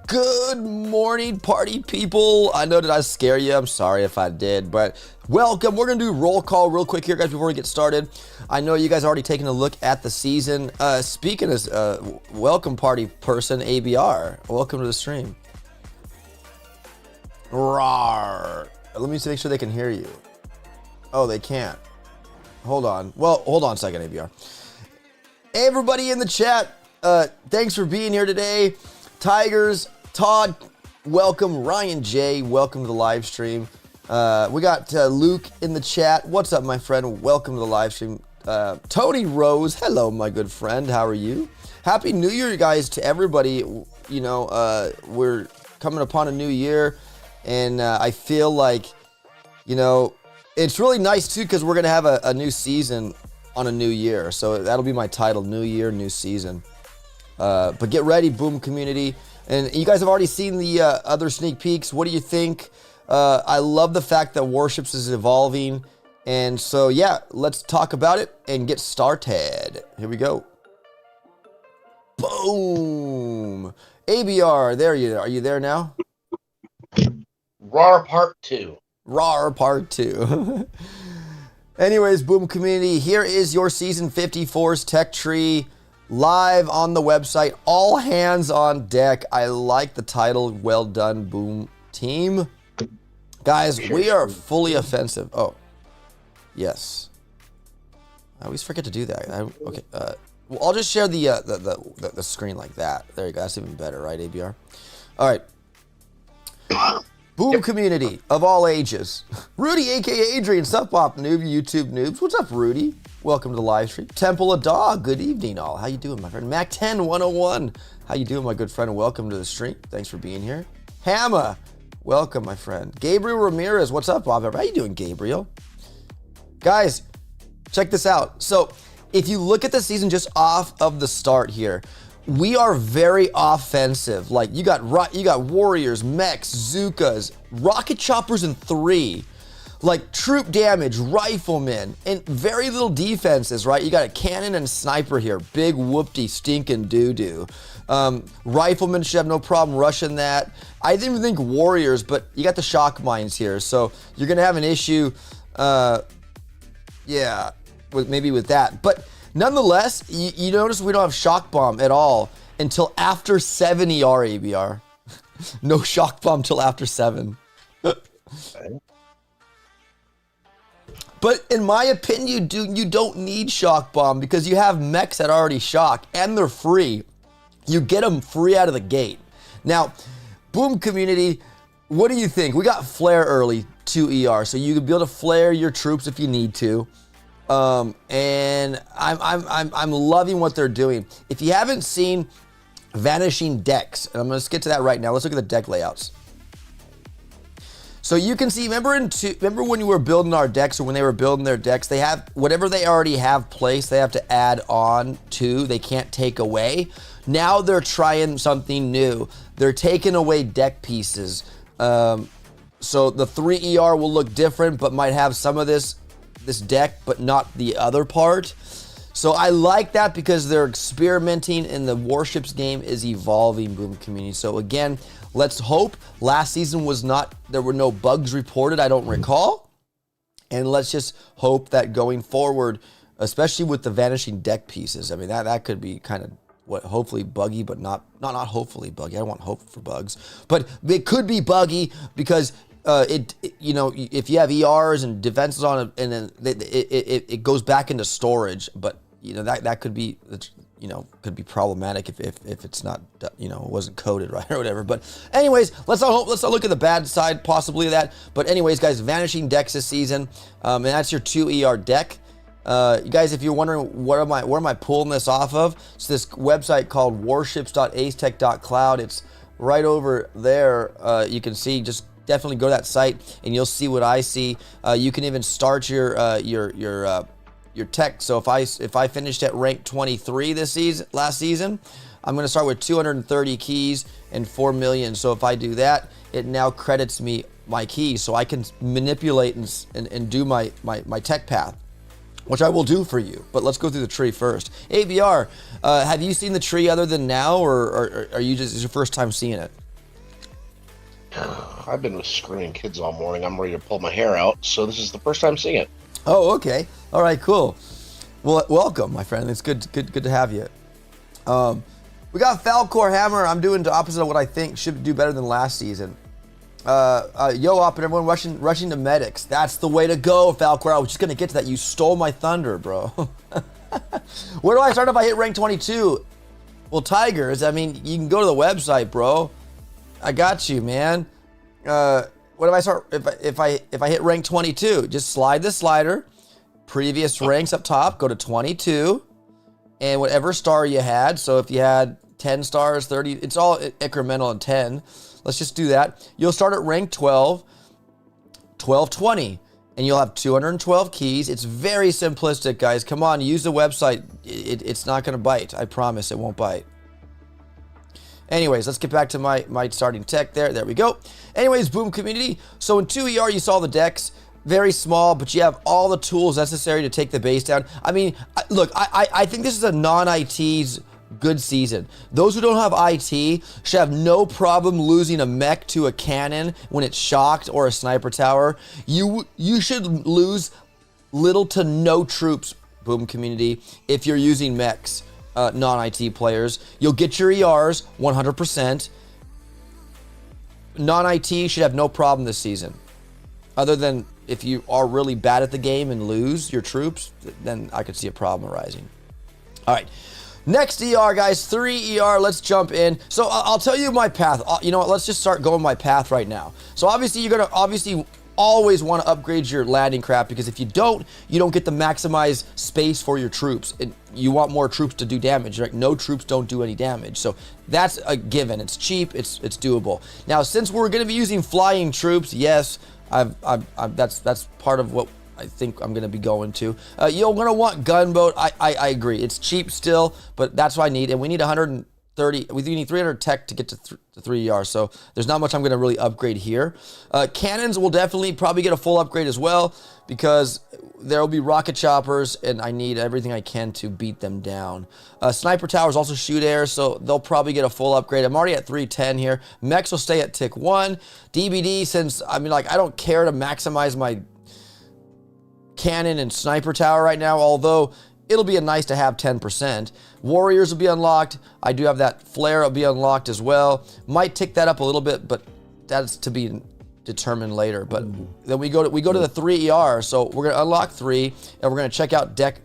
Good morning, party people. I know, did I scare you? I'm sorry if I did, but welcome. We're going to do roll call real quick here, guys, before we get started. I know you guys are already taking a look at the season. Speaking as welcome, party person, ABR. Welcome to the stream. Rawr. Let me make sure they can hear you. Oh, they can't. Hold on. Well, hold on a second, ABR. Hey, everybody in the chat. Thanks for being here today. Tigers, Todd, welcome. Ryan J, welcome to the live stream. We got Luke in the chat. What's up, my friend? Welcome to the live stream. Tony Rose, hello, my good friend. How are you? Happy New Year, guys, to everybody. You know, we're coming upon a new year, and I feel like, you know, it's really nice, too, because we're going to have a new season on a new year. So that'll be my title, New Year, New Season. But get ready, Boom community. And you guys have already seen the other sneak peeks. What do you think? I love the fact that Warships is evolving. And so, yeah, let's talk about it and get started. Here we go. Boom. ABR, there you are. Are you there now? RAR Part 2. RAR Part 2. Anyways, Boom community, here is your Season 54's tech tree. Live on the website, all hands on deck. I like the title. Well done, Boom team. Guys, we are fully offensive. Oh, yes. I always forget to do that. Okay, well, I'll just share the screen like that. There you go. That's even better, right, ABR? All right. Boom community of all ages. Rudy, aka Adrian, Sup Pop Noob, YouTube noobs. What's up, Rudy? Welcome to the live stream. Temple of Dog, good evening all. How you doing, my friend? Mac10-101. How you doing, my good friend? Welcome to the stream. Thanks for being here. Hammer, welcome, my friend. Gabriel Ramirez, what's up, Bob? How you doing, Gabriel? Guys, check this out. So, if you look at the season just off of the start here, we are very offensive. Like, you got warriors, mechs, Zookas, rocket choppers in 3. Like troop damage, riflemen, and very little defenses, right? You got a cannon and sniper here. Big whoopty stinking doo-doo. Riflemen should have no problem rushing that. I didn't even think warriors, but you got the shock mines here. So you're going to have an issue, yeah, with that. But nonetheless, you notice we don't have shock bomb at all until after 7 ER, ABR. No shock bomb till after 7. But in my opinion, you don't need shock bomb because you have mechs that already shock and they're free. You get them free out of the gate. Now, Boom community, what do you think? We got flare early, 2 ER, so you can be able to flare your troops if you need to. And I'm loving what they're doing. If you haven't seen vanishing decks, and I'm going to skip to that right now. Let's look at the deck layouts. So you can see, remember when you were building our decks, or when they were building their decks, they have whatever they already have placed, they have to add on to, they can't take away. Now they're trying something new. They're taking away deck pieces. So the 3 ER will look different, but might have some of this deck, but not the other part. So I like that because they're experimenting and the Warships game is evolving, Boom community. So again, let's hope. Last season there were no bugs reported, I don't recall. And let's just hope that going forward, especially with the vanishing deck pieces, I mean, that could be kind of hopefully buggy, but not hopefully buggy. I don't want hope for bugs, but it could be buggy because you know, if you have ERs and defenses on it, and then it goes back into storage, but you know that could be, you know, could be problematic if it's not, you know, it wasn't coded right or whatever. But anyways, let's not look at the bad side possibly of that. But anyways, guys, vanishing decks this season, and that's your 2 ER deck. You guys, if you're wondering where am I pulling this off of, it's this website called warships.acetech.cloud. It's right over there. You can see, just definitely go to that site and you'll see what I see. You can even start your tech. So if I finished at rank 23 last season, I'm going to start with 230 keys and 4 million. So if I do that, it now credits me my keys, so I can manipulate and do my tech path, which I will do for you. But let's go through the tree first. ABR, have you seen the tree other than now, or are you just, is your first time seeing it? I've been with screaming kids all morning. I'm ready to pull my hair out, so this is the first time seeing it. Oh, okay. All right, cool. Well, welcome, my friend. It's good to have you. We got Falcor Hammer. I'm doing the opposite of what I think should do better than last season. Yo, Op and everyone rushing to medics. That's the way to go, Falcor. I was just gonna get to that. You stole my thunder, bro. Where do I start if I hit rank 22? Well, Tigers, I mean, you can go to the website, bro. I got you, man. What if I start if I hit rank 22? Just slide the slider. Previous ranks up top, go to 22, and whatever star you had. So if you had 10 stars, 30, it's all incremental in 10. Let's just do that. You'll start at rank 12, 1220, and you'll have 212 keys. It's very simplistic, guys. Come on, use the website. It's not going to bite. I promise it won't bite. Anyways, let's get back to my starting tech there. There we go. Anyways, Boom Community. So in 2ER, you saw the decks. Very small, but you have all the tools necessary to take the base down. I mean, look, I think this is a non-IT's good season. Those who don't have IT should have no problem losing a mech to a cannon when it's shocked, or a sniper tower. You should lose little to no troops, Boom Community, if you're using mechs, non-IT players. You'll get your ERs 100%. Non-IT should have no problem this season. Other than if you are really bad at the game and lose your troops, then I could see a problem arising. All right. Next ER, guys, 3 ER, let's jump in. So I'll tell you my path. You know what, let's just start going my path right now. So obviously you're gonna always want to upgrade your landing craft, because if you don't get the maximized space for your troops, and you want more troops to do damage, right? No troops don't do any damage. So that's a given. It's cheap, it's doable. Now, since we're gonna be using flying troops, yes, that's part of what I think I'm going to be going to. You're going to want gunboat. I agree. It's cheap still, but that's what I need. And we need 130. We need 300 tech to get to 3 ER. So there's not much I'm going to really upgrade here. Cannons will definitely probably get a full upgrade as well, because there will be rocket choppers, and I need everything I can to beat them down. Sniper towers also shoot air, so they'll probably get a full upgrade. I'm already at 310 here. Mechs will stay at tick 1. DBD, since, I mean, like, I don't care to maximize my cannon and sniper tower right now, although it'll be a nice to have 10%. Warriors will be unlocked. I do have that flare will be unlocked as well. Might tick that up a little bit, but that's to be determined later. But then we go to the 3 ER. So we're gonna unlock 3, and we're gonna check out deck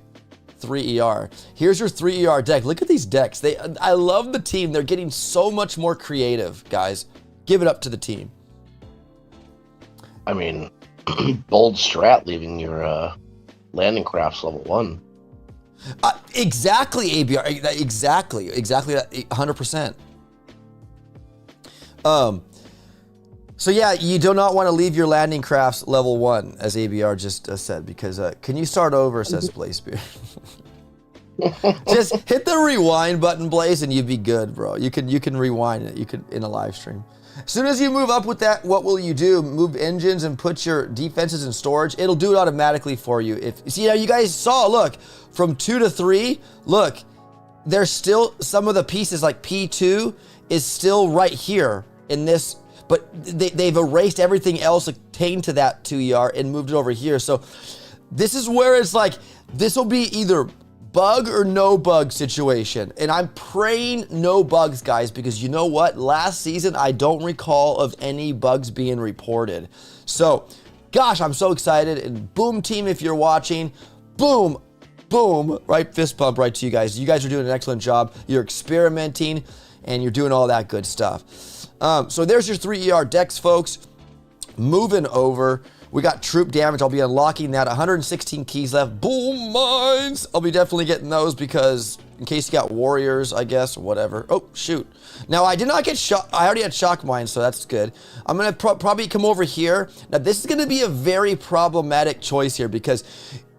3 ER. Here's your 3 ER deck. Look at these decks. I love the team. They're getting so much more creative, guys. Give it up to the team. I mean, bold strat leaving your landing crafts level 1. Exactly, ABR. Exactly that, 100%. So yeah, you do not want to leave your landing crafts level 1, as ABR just said, because can you start over, says Blazebeard. Just hit the rewind button, Blaze, and you'd be good, bro. You can rewind it. You could in a live stream. As soon as you move up with that, what will you do? Move engines and put your defenses in storage. It'll do it automatically for you. If see, now you guys saw, look, from 2 to 3, look, there's still some of the pieces, like P2 is still right here in this, but they've erased everything else attained to that 2 ER and moved it over here. So this is where it's like, this will be either bug or no bug situation. And I'm praying no bugs, guys, because you know what? Last season, I don't recall of any bugs being reported. So, gosh, I'm so excited. And Boom Team, if you're watching, boom, boom, right? Fist bump right to you guys. You guys are doing an excellent job. You're experimenting, and you're doing all that good stuff. So there's your 3 ER decks, folks. Moving over, We got troop damage. I'll be unlocking that. 116 keys left. Boom mines. I'll be definitely getting those because in case you got warriors, I guess, or whatever. Oh, shoot. Now, I did not get shot. I already had shock mines, so that's good. I'm going to probably come over here. Now, this is going to be a very problematic choice here because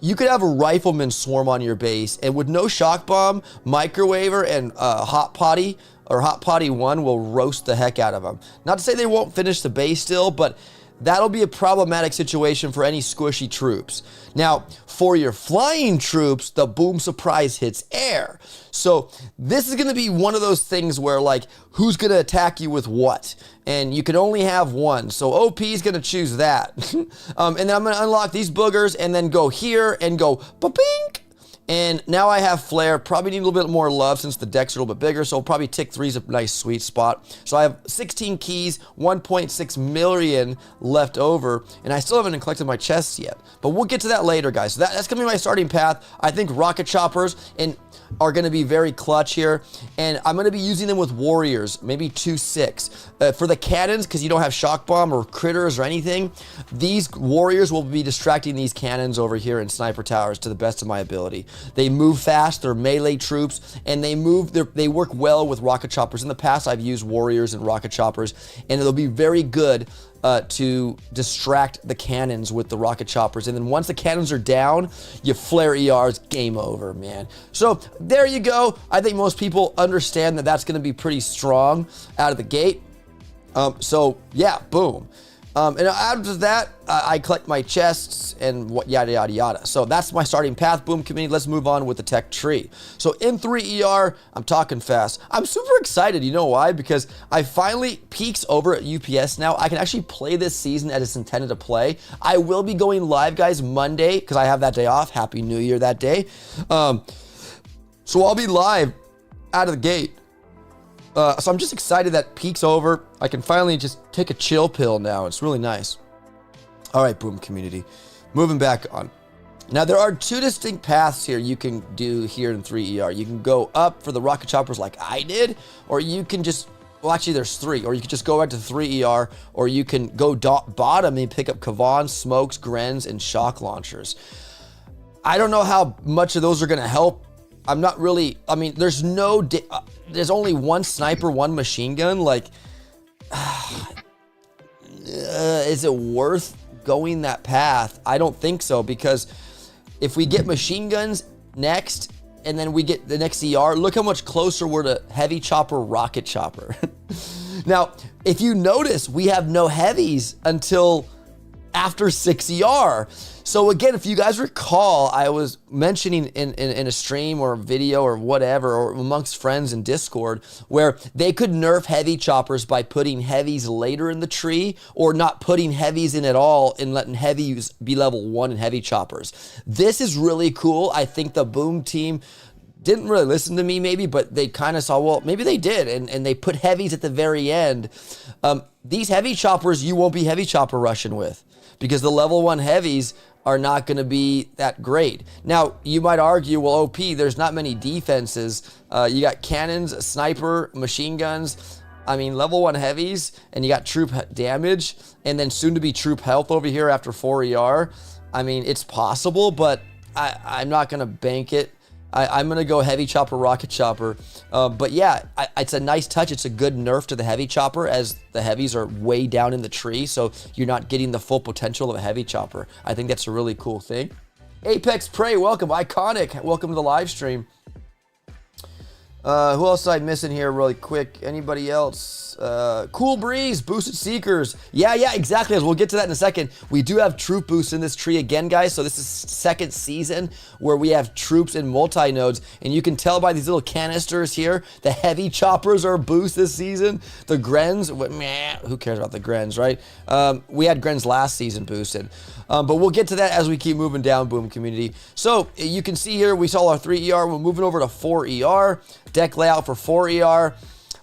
you could have a rifleman swarm on your base, and with no shock bomb, microwaver and hot potty or hot potty 1 will roast the heck out of them. Not to say they won't finish the base still, but that'll be a problematic situation for any squishy troops. Now, for your flying troops, the boom surprise hits air. So this is going to be one of those things where, like, who's going to attack you with what? And you can only have one. So OP is going to choose that. And then I'm going to unlock these boogers and then go here and go ba-pink. And now I have flare. Probably need a little bit more love since the decks are a little bit bigger. So probably tick 3 is a nice sweet spot. So I have 16 keys, 1.6 million left over. And I still haven't collected my chests yet. But we'll get to that later, guys. So that's going to be my starting path. I think rocket choppers are going to be very clutch here. And I'm going to be using them with warriors, maybe 2-6. For the cannons, because you don't have shock bomb or critters or anything, these warriors will be distracting these cannons over here in sniper towers to the best of my ability. They move fast, they're melee troops, and they work well with rocket choppers. In the past, I've used warriors and rocket choppers, and it'll be very good to distract the cannons with the rocket choppers. And then once the cannons are down, you flare ERs, game over, man. So there you go. I think most people understand that that's going to be pretty strong out of the gate. So yeah, boom. And after that, I collect my chests and what yada, yada, yada. So that's my starting path, boom community. Let's move on with the tech tree. So in 3 ER, I'm talking fast. I'm super excited. You know why? Because I finally peaks over at UPS now. I can actually play this season as it's intended to play. I will be going live, guys, Monday because I have that day off. Happy New Year that day. So I'll be live out of the gate. So I'm just excited that peak's over. I can finally just take a chill pill now. It's really nice. All right, boom community. Moving back on. Now, there are 2 distinct paths here you can do here in 3ER. You can go up for the rocket choppers like I did, or you can just, well, actually, there's 3. Or you can just go right to 3ER, or you can go bottom and pick up Kavans, smokes, Grens, and shock launchers. I don't know how much of those are going to help. I'm not really, I mean, there's only 1 sniper, 1 machine gun. Like, is it worth going that path? I don't think so, because if we get machine guns next, and then we get the next ER, look how much closer we're to heavy chopper, rocket chopper. Now, if you notice, we have no heavies until after 6 ER. So again, if you guys recall, I was mentioning in a stream or a video or whatever, or amongst friends in Discord, where they could nerf heavy choppers by putting heavies later in the tree, or not putting heavies in at all and letting heavies be level 1 in heavy choppers. This is really cool. I think the Boom team didn't really listen to me maybe, but they kind of saw, well, maybe they did, and they put heavies at the very end. These heavy choppers you won't be heavy chopper rushing with, because the level 1 heavies are not going to be that great. Now, you might argue, well, OP, there's not many defenses. You got cannons, sniper, machine guns. I mean, level 1 heavies, and you got troop damage, and then soon to be troop health over here after 4 ER. I mean, it's possible, but I'm not going to bank it. I'm going to go heavy chopper, rocket chopper. But yeah, it's a nice touch. It's a good nerf to the heavy chopper, as the heavies are way down in the tree, so you're not getting the full potential of a heavy chopper. I think that's a really cool thing. Apex Prey, welcome. Iconic, welcome to the live stream. Who else am I missing here really quick? Anybody else? Cool Breeze, Boosted Seekers. Yeah, exactly. As we'll get to that in a second. We do have troop boosts in this tree again, guys. So this is 2nd season where we have troops in multi-nodes. And you can tell by these little canisters here, the heavy choppers are boost this season. The Grens, meh, who cares about the Grens, right? We had Grens last season boosted. But we'll get to that as we keep moving down, Boom community. So you can see here, we saw our 3 ER. We're moving over to 4 ER. Deck layout for 4 ER.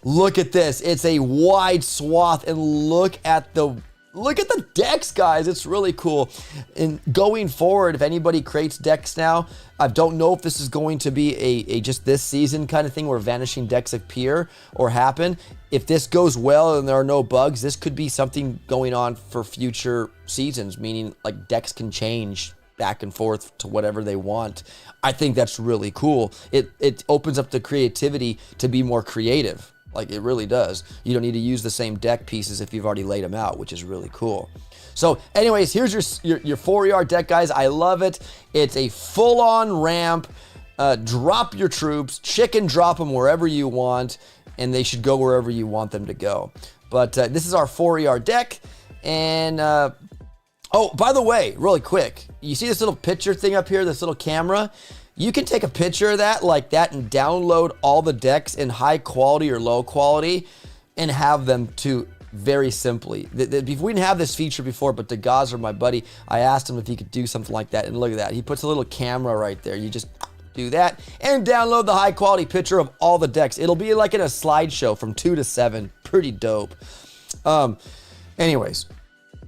Look at this. It's a wide swath, and look at the look at the decks, guys. It's really cool. And going forward, if anybody creates decks now, I don't know if this is going to be a just this season kind of thing where vanishing decks appear or happen. If this goes well and there are no bugs, this could be something going on for future seasons, meaning like decks can change back and forth to whatever they want. I think that's really cool. It opens up the creativity to be more creative. Like, it really does. You don't need to use the same deck pieces if you've already laid them out, which is really cool. So anyways, here's your 4ER deck, guys. I love it. It's a full-on ramp. Drop your troops, chicken drop them wherever you want, and they should go wherever you want them to go. But this is our 4ER deck. And oh, by the way, really quick, you see this little picture thing up here, this little camera? You can take a picture of that like that and download all the decks in high quality or low quality and have them to very simply. We didn't have this feature before, but Degaz, my buddy, I asked him if he could do something like that, and look at that. He puts a little camera right there. You just do that and download the high quality picture of all the decks. It'll be like in a slideshow from 2 to 7. Pretty dope. Anyways,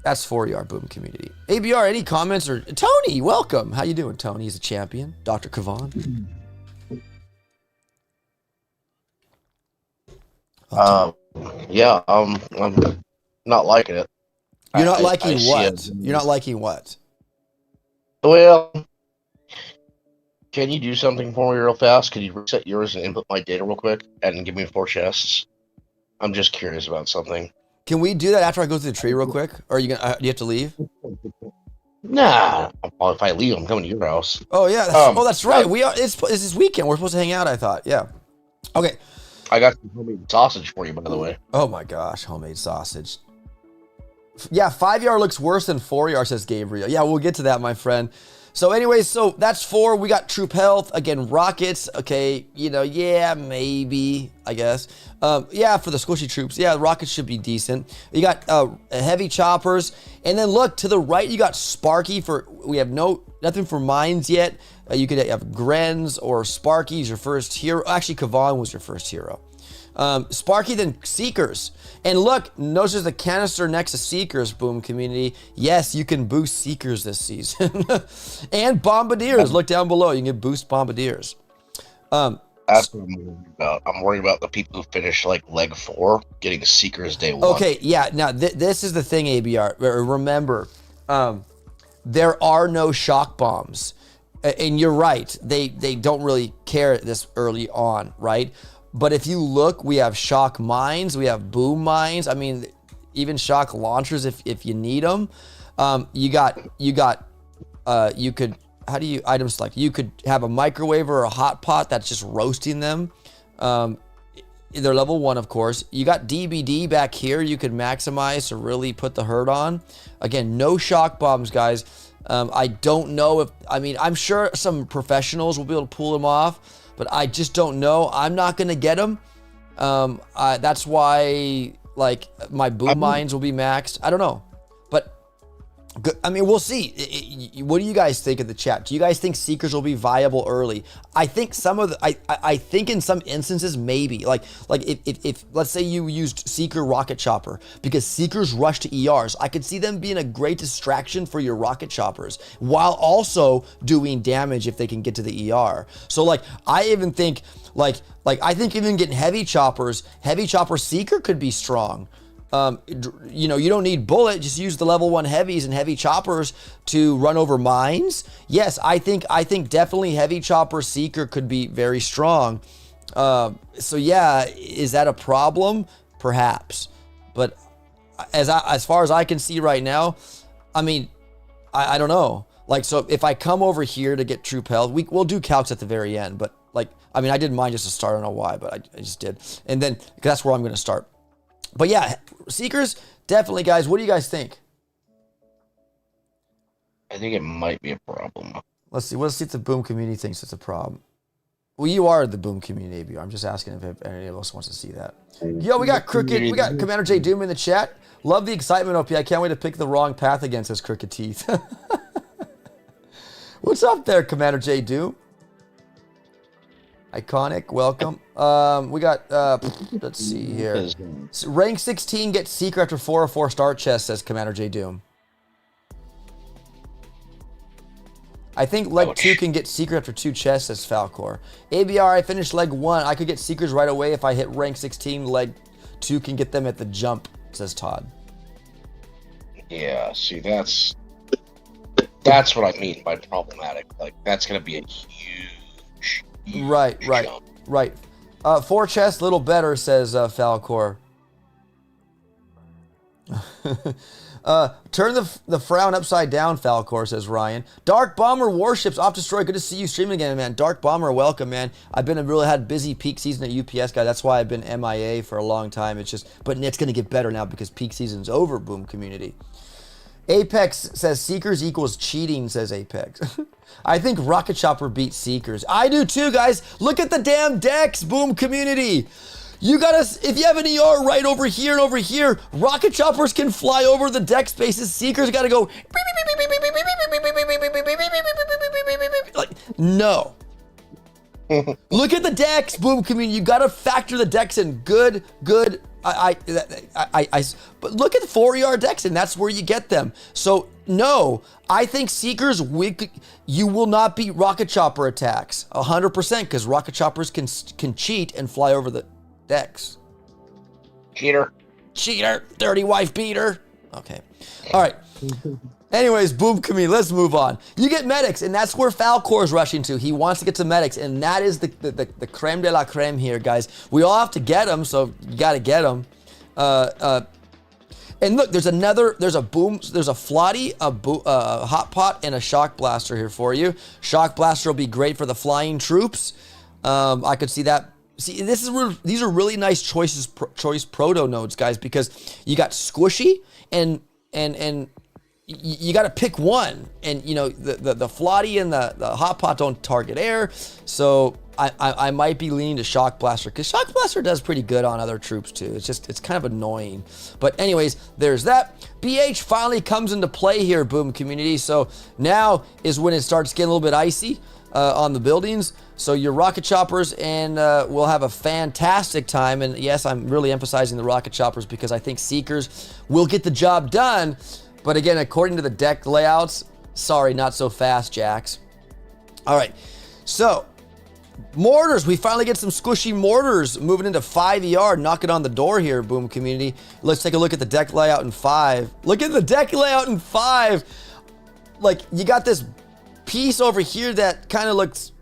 that's 4ER Boom Community. ABR, any comments? Or Tony, welcome. How you doing, Tony? He's a champion. Dr. Kavan. Yeah, I'm not liking it. You're not liking see what? it. You're not liking what? Well, can you do something for me real fast? Could you reset yours and input my data real quick and give me 4 chests? I'm just curious about something. Can we do that after I go through the tree real quick? Or are you gonna? Do you have to leave? Nah, if I leave, I'm coming to your house. Oh yeah. That's right. It's this weekend. We're supposed to hang out. I thought. Yeah. Okay. I got some homemade sausage for you, by the way. Oh my gosh, homemade sausage. Yeah, 5ER looks worse than 4ER, says Gabriel. Yeah, we'll get to that, my friend. So anyways, so that's 4. We got troop health. Again, rockets. Okay, yeah, maybe, I guess. Yeah, for the squishy troops. Yeah, the rockets should be decent. You got heavy choppers. And then look, to the right, you got Sparky for, we have nothing for mines yet. You could have Grens or Sparky's your first hero. Actually, Kavan was your first hero. Sparky, then Seekers. And look, notice there's a canister next to Seekers, Boom Community. Yes, you can boost Seekers this season. And Bombardiers. Look down below. You can boost Bombardiers. That's what I'm worried about. I'm worried about the people who finish like leg 4 getting Seekers day 1. Okay, yeah. Now, this is the thing, ABR. Remember, there are no shock bombs. And you're right. They don't really care this early on, right? But if you look, we have shock mines, we have boom mines. I mean, even shock launchers if you need them. You could, how do you item select? You could have a microwave or a hot pot that's just roasting them. They're level 1, of course. You got DBD back here. You could maximize to really put the hurt on. Again, no shock bombs, guys. I don't know if, I'm sure some professionals will be able to pull them off, but I just don't know. I'm not going to get them. That's why, like, my boom mines will be maxed. I don't know. But, we'll see. What do you guys think of the chat? Do you guys think Seekers will be viable early? I think I think in some instances, maybe. Like if let's say you used Seeker Rocket Chopper, because Seekers rush to ERs, I could see them being a great distraction for your Rocket Choppers, while also doing damage if they can get to the ER. So, like, I even think, I think even getting Heavy Chopper Seeker could be strong. You don't need bullet, just use the level 1 heavies and heavy choppers to run over mines. Yes, I think definitely Heavy Chopper Seeker could be very strong. So yeah, is that a problem? Perhaps. But as far as I can see right now, I don't know. Like, so if I come over here to get troop health, we'll do calcs at the very end, but I didn't mind just to start. I don't know why, but I just did. And then that's where I'm going to start. But yeah, Seekers, definitely, guys. What do you guys think? I think it might be a problem. Let's see if the Boom Community thinks it's a problem. Well, you are the Boom Community, ABR. I'm just asking if any of us wants to see that. Yo, we got Crooked. We got Commander J Doom in the chat. Love the excitement, OP. I can't wait to pick the wrong path against his Crooked Teeth. What's up there, Commander J Doom? Iconic, welcome. We got, let's see here. Rank 16 gets Seeker after 404 start chest, says Commander J. Doom. I think leg 2 can get Seeker after 2 chests, says Falcor. ABR, I finished leg 1. I could get Seekers right away if I hit rank 16. Leg 2 can get them at the jump, says Todd. Yeah, see, that's what I mean by problematic. Like, that's going to be a huge Right. jump. 4 chests, little better, says Falcor. Turn the frown upside down, Falcor, says Ryan. Dark Bomber Warships off destroy. Good to see you streaming again, man. Dark Bomber, welcome, man. I've been really had busy peak season at UPS, guy. That's why I've been MIA for a long time. But it's gonna get better now because peak season's over. Boom community. Apex says Seekers equals cheating, says Apex. I think Rocket Chopper beats Seekers. I do too, guys. Look at the damn decks, Boom community. You gotta, if you have an ER right over here and over here, Rocket Choppers can fly over the deck spaces. Seekers gotta go. Like, no. Look at the decks, Boom community. You gotta factor the decks in. Good. But look at the 4ER decks, and that's where you get them. So no, I think Seekers, you will not beat Rocket Chopper attacks 100% because Rocket Choppers can cheat and fly over the decks. Cheater, dirty wife beater. Okay, all right. Anyways, Boom community, let's move on. You get medics, and that's where Falcor is rushing to. He wants to get to medics, and that is the creme de la creme here, guys. We all have to get them, so you got to get them. And look, there's a Flotty, a Hot Pot, and a Shock Blaster here for you. Shock Blaster will be great for the flying troops. I could see that. See, these are really nice choice proto nodes, guys, because you got Squishy and you got to pick one, and you know the Flotty and the Hot Pot don't target air, so I might be leaning to Shock Blaster because Shock Blaster does pretty good on other troops too. It's kind of annoying, but anyways, there's that. BH finally comes into play here, Boom community. So now is when it starts getting a little bit icy on the buildings. So your Rocket Choppers and we'll have a fantastic time. And yes, I'm really emphasizing the Rocket Choppers because I think Seekers will get the job done. But again, according to the deck layouts, sorry, not so fast, Jax. All right, so mortars. We finally get some squishy mortars moving into 5ER, knocking on the door here, Boom community. Let's take a look at the deck layout in 5. Look at the deck layout in 5. Like, you got this piece over here that kind of looks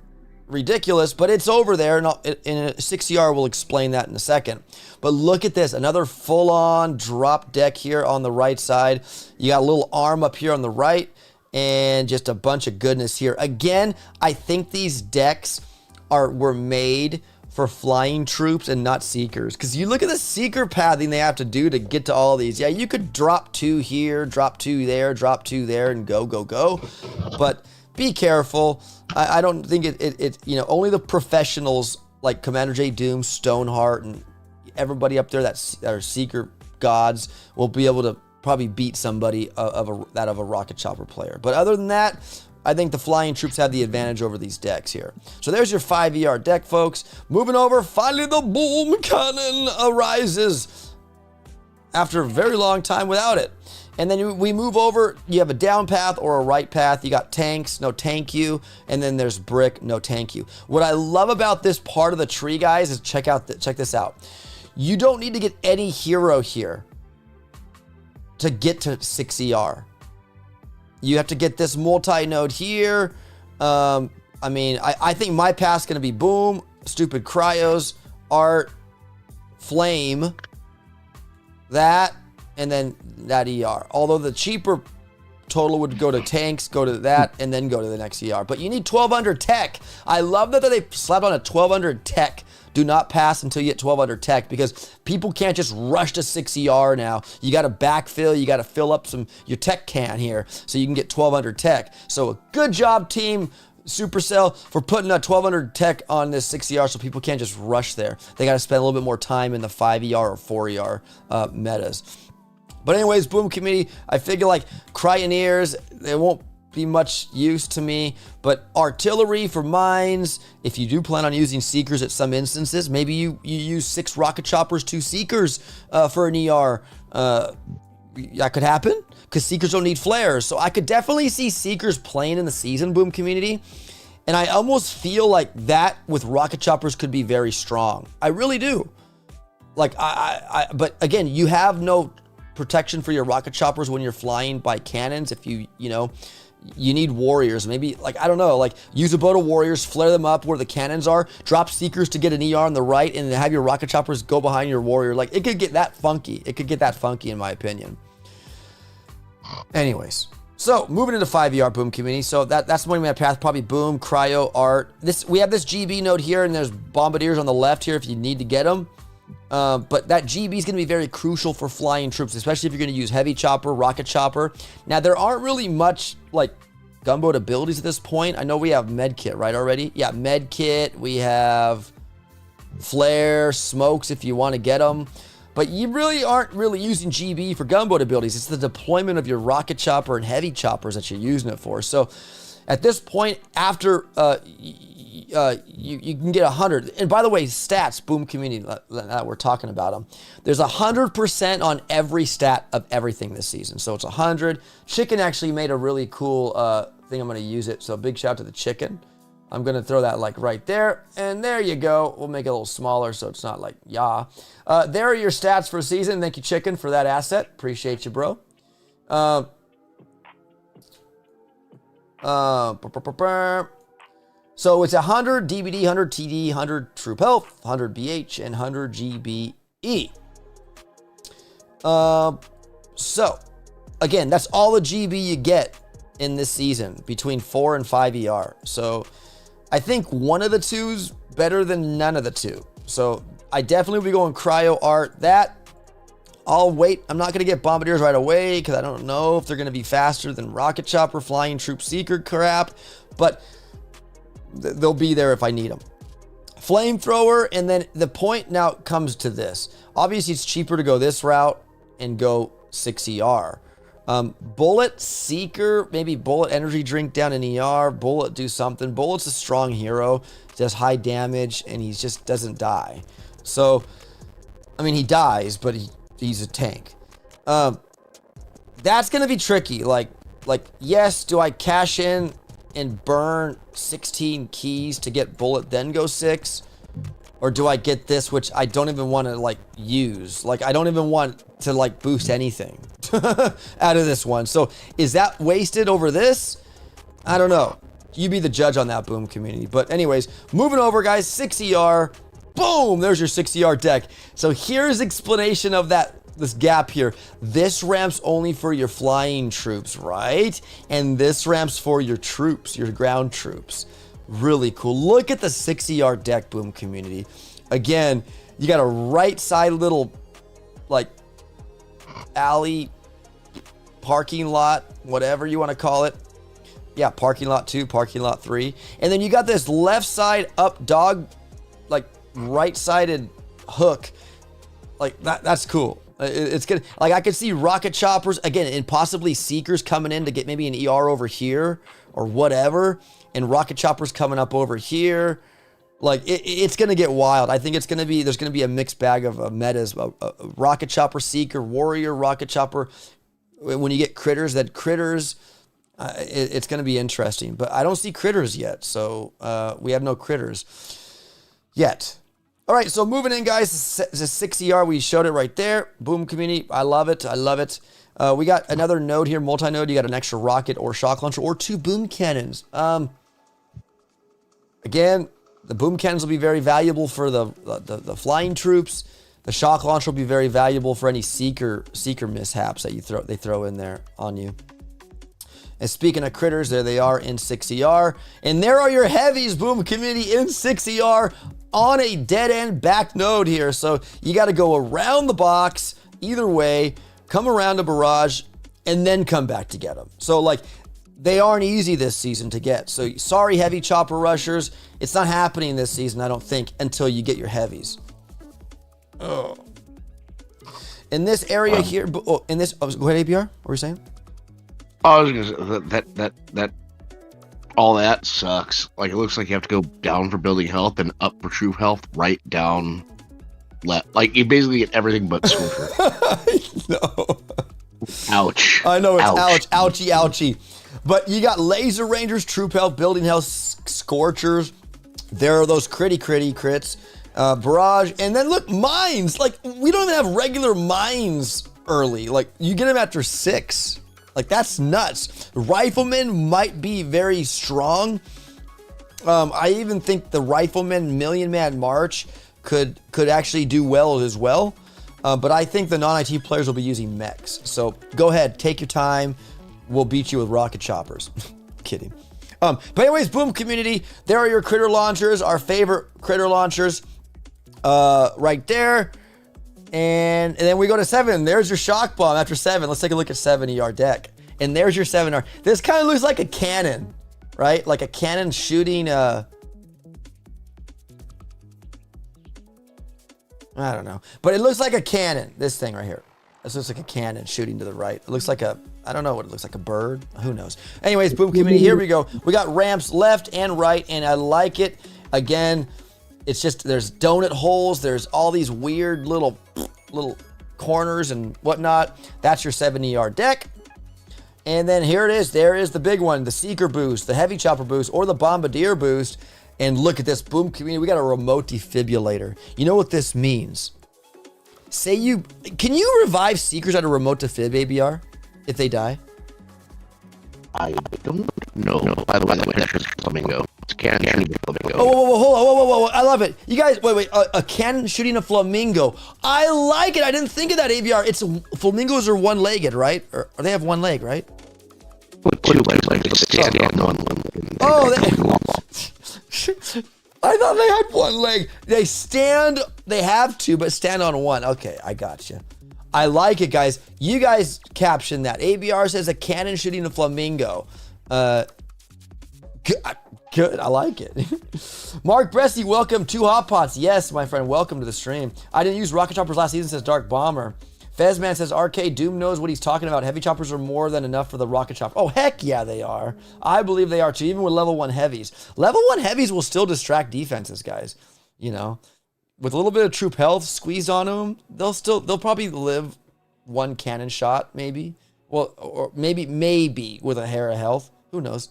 ridiculous, but it's over there. And in a 6ER, we'll explain that in a second. But look at this, another full-on drop deck here on the right side. You got a little arm up here on the right, and just a bunch of goodness here. Again, I think these decks were made for flying troops and not Seekers. Because you look at the Seeker pathing they have to do to get to all these. Yeah, you could drop 2 here, drop 2 there, drop 2 there, and go. But be careful. I don't think it you know, only the professionals like Commander J. Doom, Stoneheart, and everybody up there that are Seeker gods will be able to probably beat somebody of a Rocket Chopper player. But other than that, I think the flying troops have the advantage over these decks here. So there's your 5ER deck, folks. Moving over, finally the Boom Cannon arises after a very long time without it. And then we move over, you have a down path or a right path. You got tanks, no tank you. And then there's brick, no tank you. What I love about this part of the tree, guys, is check this out. You don't need to get any hero here to get to 6ER. You have to get this multi-node here. I mean, I think my path's going to be Boom, Stupid Cryos, Art, Flame, that, and then that ER. Although the cheaper total would go to tanks, go to that, and then go to the next ER. But you need 1200 tech. I love that they slapped on a 1200 tech. Do not pass until you get 1200 tech, because people can't just rush to 6ER now. You got to backfill. You got to fill up your tech can here so you can get 1200 tech. So a good job, team Supercell, for putting a 1200 tech on this 6ER so people can't just rush there. They got to spend a little bit more time in the 5ER or 4ER metas. But anyways, Boom community, I figure like Cryoneers, they won't be much use to me, but artillery for mines, if you do plan on using seekers at some instances, maybe you use 6 rocket choppers, 2 seekers for an ER. That could happen because seekers don't need flares. So I could definitely see seekers playing in the season, Boom community. And I almost feel like that with rocket choppers could be very strong. I really do. Like but again, you have no protection for your rocket choppers when you're flying by cannons. If you need warriors, maybe like, I don't know, like use a boat of warriors, flare them up where the cannons are, drop seekers to get an ER on the right, and then have your rocket choppers go behind your warrior. Like it could get that funky. It could get that funky in my opinion. Anyways, so moving into 5ER Boom community. So that's the my path, probably Boom, Cryo, Art. We have this GB node here, and there's Bombardiers on the left here if you need to get them. But that GB is going to be very crucial for flying troops, especially if you're going to use heavy chopper, rocket chopper. Now, there aren't really much like gunboat abilities at this point. I know we have medkit, right, already? Yeah, medkit. We have flare, smokes if you want to get them. But you really aren't really using GB for gunboat abilities. It's the deployment of your rocket chopper and heavy choppers that you're using it for. So at this point, after you can get 100. And by the way, stats, Boom community, that we're talking about them. There's 100% on every stat of everything this season. So it's 100. Chicken actually made a really cool thing. I'm going to use it. So big shout out to the chicken. I'm going to throw that like right there. And there you go. We'll make it a little smaller so it's not like, yeah. There are your stats for a season. Thank you, Chicken, for that asset. Appreciate you, bro. So it's 100 DBD, 100 TD, 100 troop health, 100 BH, and 100 GBE. So, again, that's all the GB you get in this season between 4 and 5ER. So I think one of the two's better than none of the two. So I definitely will be going Cryo, Art. That, I'll wait. I'm not going to get Bombardiers right away because I don't know if they're going to be faster than Rocket Chopper, Flying Troop Seeker crap. But they'll be there if I need them. Flamethrower, and then the point now comes to this. Obviously, it's cheaper to go this route and go 6ER. Bullet, Seeker, maybe Bullet Energy Drink down in ER. Bullet do something. Bullet's a strong hero. Does high damage, and he just doesn't die. So, I mean, he dies, but he's a tank. That's going to be tricky. Like, yes, do I cash in and burn 16 keys to get Bullet, then go 6? Or do I get this, which I don't even want to, like, use? Like, I don't even want to, like, boost anything out of this one. So, is that wasted over this? I don't know. You be the judge on that, Boom community. But anyways, moving over, guys. 6ER. Boom! There's your 6ER deck. So, here's explanation of this gap here. This ramp's only for your flying troops, right? And this ramp's for your troops, your ground troops. Really cool. Look at the 6ER deck, Boom community. Again, you got a right side little, like, alley, parking lot, whatever you want to call it. Yeah, parking lot 2, parking lot 3. And then you got this left side up dog, like, right-sided hook. Like, that's cool. It's good. Like, I could see rocket choppers, again, and possibly seekers coming in to get maybe an ER over here or whatever, and rocket choppers coming up over here. Like, it's going to get wild. I think there's going to be a mixed bag of metas. Rocket chopper, seeker, warrior, rocket chopper. When you get critters, it's going to be interesting. But I don't see critters yet, so we have no critters yet. All right, so moving in, guys, the 6ER, we showed it right there. Boom community, I love it. I love it. We got another node here, multi-node. You got an extra rocket or shock launcher or 2 boom cannons. Again, the boom cannons will be very valuable for the flying troops. The shock launcher will be very valuable for any seeker mishaps that they throw in there on you. And speaking of critters, there they are in 6ER. And there are your heavies, Boom community, in 6ER on a dead-end back node here. So you got to go around the box either way, come around a barrage, and then come back to get them. So, like, they aren't easy this season to get. So, sorry, heavy chopper rushers. It's not happening this season, I don't think, until you get your heavies. Oh. In this area here, go ahead, ABR. What were you saying? I was gonna say that all that sucks. Like it looks like you have to go down for building health and up for true health, right down, left. Like you basically get everything but swimmer. No. Ouch. I know it's Ouch. ouchie, ouchie. But you got Laser Rangers, Troop Health, Building Health, Scorchers. There are those crits, Barrage. And then look, Mines. Like, we don't even have regular Mines early. Like, you get them after 6. Like, that's nuts. Riflemen might be very strong. I even think the Rifleman Million Man March could actually do well as well. But I think the non-IT players will be using mechs. So go ahead, take your time. We'll beat you with rocket choppers. Kidding. But anyways, Boom community, there are your critter launchers, our favorite critter launchers right there. And then we go to 7. There's your shock bomb after 7. Let's take a look at 7 ER deck. And there's your 7R. This kind of looks like a cannon, right? Like a cannon shooting I don't know. But it looks like a cannon, this thing right here. This looks like a cannon shooting to the right. It looks like a, I don't know what it looks like, a bird? Who knows? Anyways, Boom community, here we go. We got ramps left and right, and I like it. Again, it's just, there's donut holes. There's all these weird little corners and whatnot. That's your 7 ER deck. And then here it is. There is the big one, the Seeker boost, the Heavy Chopper boost, or the Bombardier boost. And look at this, Boom community, we got a remote defibrillator. You know what this means? Say can you revive Seekers at a remote defib, ABR, if they die? I don't know. By the way, that's just flamingo. It's cannon shooting a flamingo. Oh, hold on, whoa. I love it. You guys, wait. A cannon shooting a flamingo. I like it. I didn't think of that, ABR. Flamingos are one-legged, right? Or they have one leg, right? With 2 legs, like they stand on one leg. Oh, I thought they had one leg. They have 2, but stand on 1. Okay, I gotcha. I like it, guys. You guys caption that. ABR says a cannon shooting a flamingo. Good, I like it. Mark Bresty, welcome to Hot Pots. Yes, my friend, welcome to the stream. I didn't use rocket choppers last season, says Dark Bomber. Fezman says, RK Doom knows what he's talking about. Heavy choppers are more than enough for the rocket chopper. Oh, heck yeah, they are. I believe they are too, even with level 1 heavies. Level 1 heavies will still distract defenses, guys. You know, with a little bit of troop health squeezed on them, they'll probably live 1 cannon shot, maybe. Well, or maybe with a hair of health. Who knows?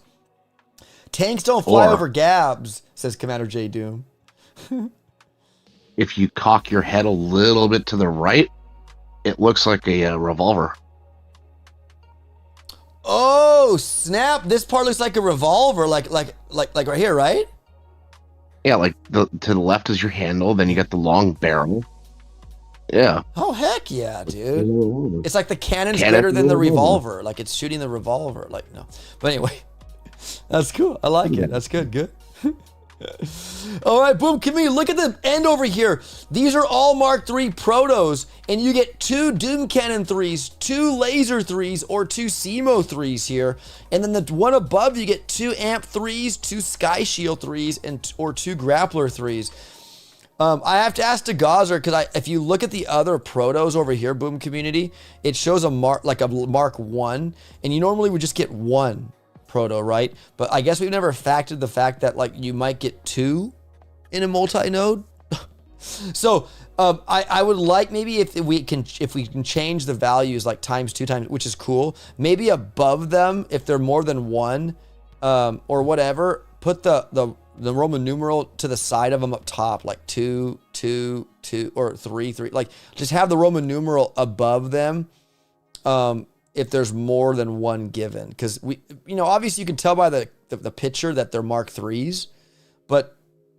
Tanks don't fly over Gabs, says Commander J Doom. If you cock your head a little bit to the right, it looks like a revolver. Oh, snap. This part looks like a revolver, like right here, right? Yeah, like to the left is your handle, then you got the long barrel. Yeah. Oh, heck yeah, dude. It's like the cannon's greater than the revolver. Like it's shooting the revolver. Like, no. But anyway, that's cool. I like it. That's good. All right, Boom community, look at the end over here. These are all Mark III Protos, and you get 2 Doom Cannon 3s, 2 Laser 3s, or 2 Semo 3s here. And then the one above, you get 2 Amp 3s, 2 Sky Shield 3s, or 2 Grappler 3s. I have to ask DeGauzer, because if you look at the other Protos over here, Boom community, it shows a Mark 1, and you normally would just get 1 Proto, right? But I guess we've never factored the fact that like you might get 2 in a multi-node. So I would like maybe if we can change the values like times 2 times, which is cool. Maybe above them, if they're more than 1 or whatever, put the Roman numeral to the side of them up top, like 2, 2, 2, or 3, 3. Like just have the Roman numeral above them. If there's more than 1 given, because obviously you can tell by the picture that they're Mark IIIs, but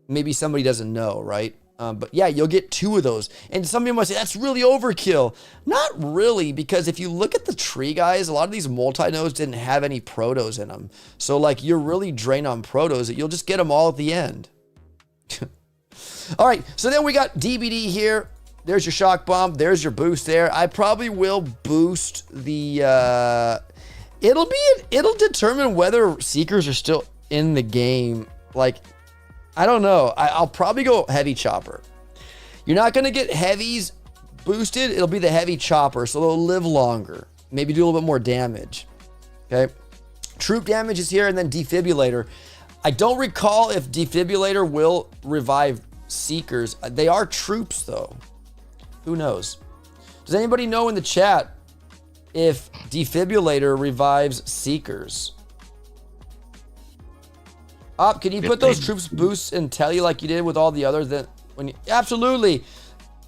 maybe somebody doesn't know, right? But yeah, you'll get 2 of those. And some people might say, that's really overkill. Not really, because if you look at the tree, guys, a lot of these multi-nodes didn't have any protos in them. So like you're really drained on protos that you'll just get them all at the end. All right, so then we got DBD here. There's your shock bomb. There's your boost there. I probably will boost the, it'll determine whether Seekers are still in the game. Like, I don't know. I'll probably go Heavy Chopper. You're not going to get heavies boosted. It'll be the Heavy Chopper, so they'll live longer. Maybe do a little bit more damage. Okay. Troop damage is here, and then defibrillator. I don't recall if defibrillator will revive seekers. They are troops, though. Who knows? Does anybody know in the chat if defibrillator revives seekers? Up, can you put those troops boosts in telly like you did with all the others? Absolutely.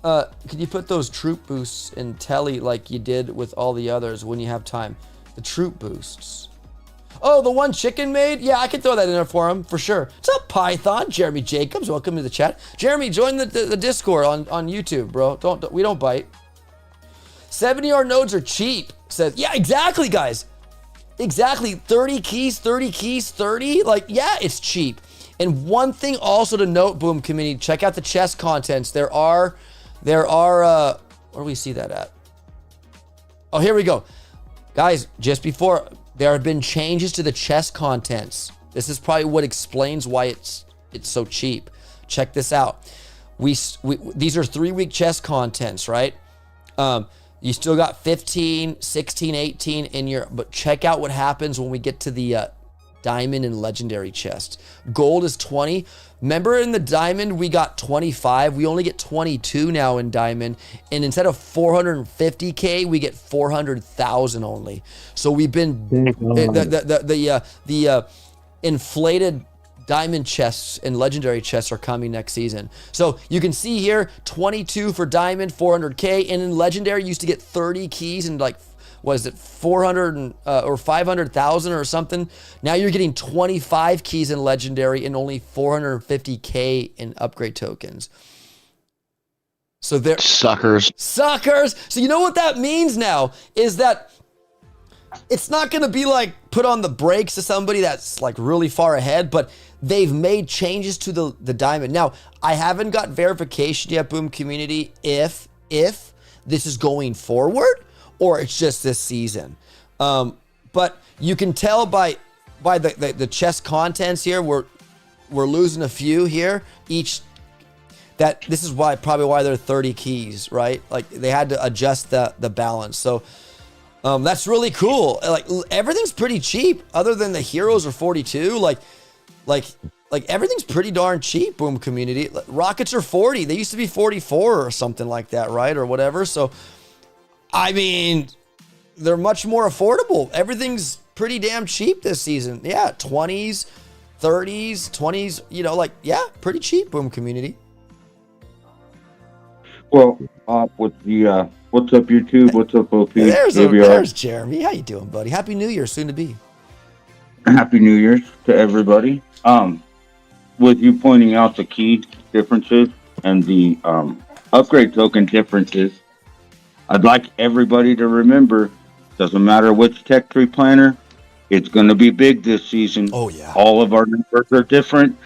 Can you put those troop boosts in telly like you did with all the others when you have time? The troop boosts. Oh, the one chicken made? Yeah, I can throw that in there for him, for sure. What's up, Python? Jeremy Jacobs, welcome to the chat. Jeremy, join the Discord on YouTube, bro. We don't bite. 70R nodes are cheap, says. Yeah, exactly, guys. Exactly. 30 keys, 30 keys, 30. Like, yeah, it's cheap. And one thing also to note, Boom community, check out the chest contents. There are, where do we see that at? Oh, here we go. Guys, just before, there have been changes to the chest contents. This is probably what explains why it's so cheap. Check this out. These are 3-week chest contents, right? You still got 15, 16, 18 in your, but check out what happens when we get to the diamond and legendary chest. Gold is 20. Remember in the diamond, we got 25. We only get 22 now in diamond. And instead of 450K, we get 400,000 only. So we've been, the inflated diamond chests and legendary chests are coming next season. So you can see here, 22 for diamond, 400K. And in legendary, you used to get 30 keys and like, what is it, 400 or 500,000 or something. Now you're getting 25 keys in legendary and only 450K in upgrade tokens. So they're suckers. So you know what that means now is that it's not going to be like put on the brakes to somebody that's like really far ahead, but they've made changes to the diamond. Now, I haven't got verification yet, Boom community, if this is going forward or it's just this season. But you can tell by the chest contents here, we're losing a few here each. That this is probably why they're 30 keys, right? Like they had to adjust the balance. So that's really cool. Like everything's pretty cheap, other than the heroes are 42. Like everything's pretty darn cheap. Boom community. Rockets are 40. They used to be 44 or something like that, right? Or whatever. So I mean, they're much more affordable. Everything's pretty damn cheap this season. Yeah, 20s, 30s, 20s. You know, like yeah, pretty cheap. Boom community. Well, with the what's up YouTube? What's up OP? There's Jeremy. How you doing, buddy? Happy New Year, soon to be. Happy New Year's to everybody. With you pointing out the key differences and the upgrade token differences, I'd like everybody to remember, doesn't matter which tech tree planner, it's going to be big this season. Oh yeah. All of our numbers are different.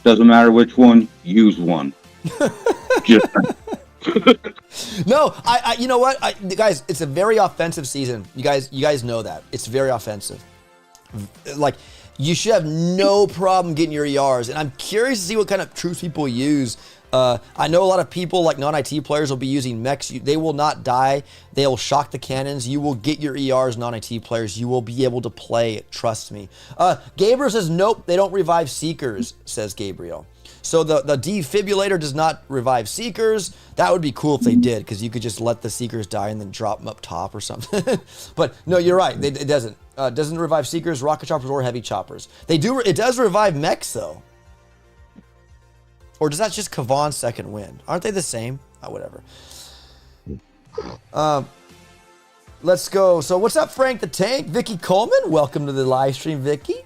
Doesn't matter which one, use one. Just No, I you know what, guys, it's a very offensive season. You guys know that it's very offensive. Like you should have no problem getting your ERs, and I'm curious to see what kind of troops people use. I know a lot of people, like non-IT players, will be using mechs. They will not die. They'll shock the cannons. You will get your ERs, non-IT players. You will be able to play. Trust me. Gabriel says, nope, they don't revive Seekers, says Gabriel. So the defibrillator does not revive Seekers. That would be cool if they did, because you could just let the Seekers die and then drop them up top or something. But no, you're right. It doesn't. Doesn't revive Seekers, rocket choppers, or heavy choppers. It does revive mechs, though. Or does that just Kavan's second wind? Aren't they the same? Whatever. Let's go. So what's up, Frank the Tank? Vicky Coleman, welcome to the live stream, Vicky.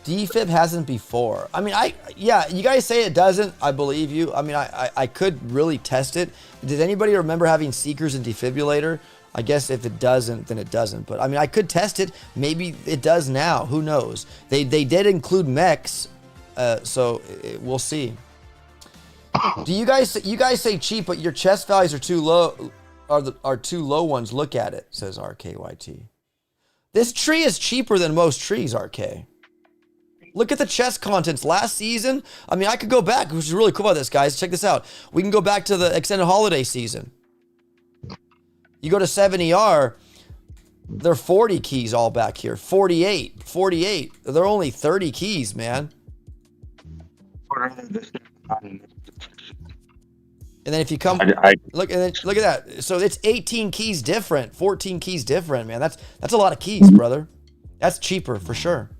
Defib hasn't before. I mean, yeah, you guys say it doesn't. I believe you. I mean, I could really test it. Did anybody remember having Seekers and Defibrillator? I guess if it doesn't, then it doesn't. But I mean, I could test it. Maybe it does now. Who knows? They did include mechs. So we'll see. Do you guys say cheap, but your chest values are too low? Are too low ones? Look at it, says RKYT. This tree is cheaper than most trees, RK. Look at the chest contents last season. I mean, I could go back, which is really cool about this, guys. Check this out. We can go back to the extended holiday season. You go to 7ER. They're 40 keys all back here. 48. They're only 30 keys, man. And then if you come look at that. So it's 18 keys different, 14 keys different, man. That's a lot of keys, brother. That's cheaper for sure.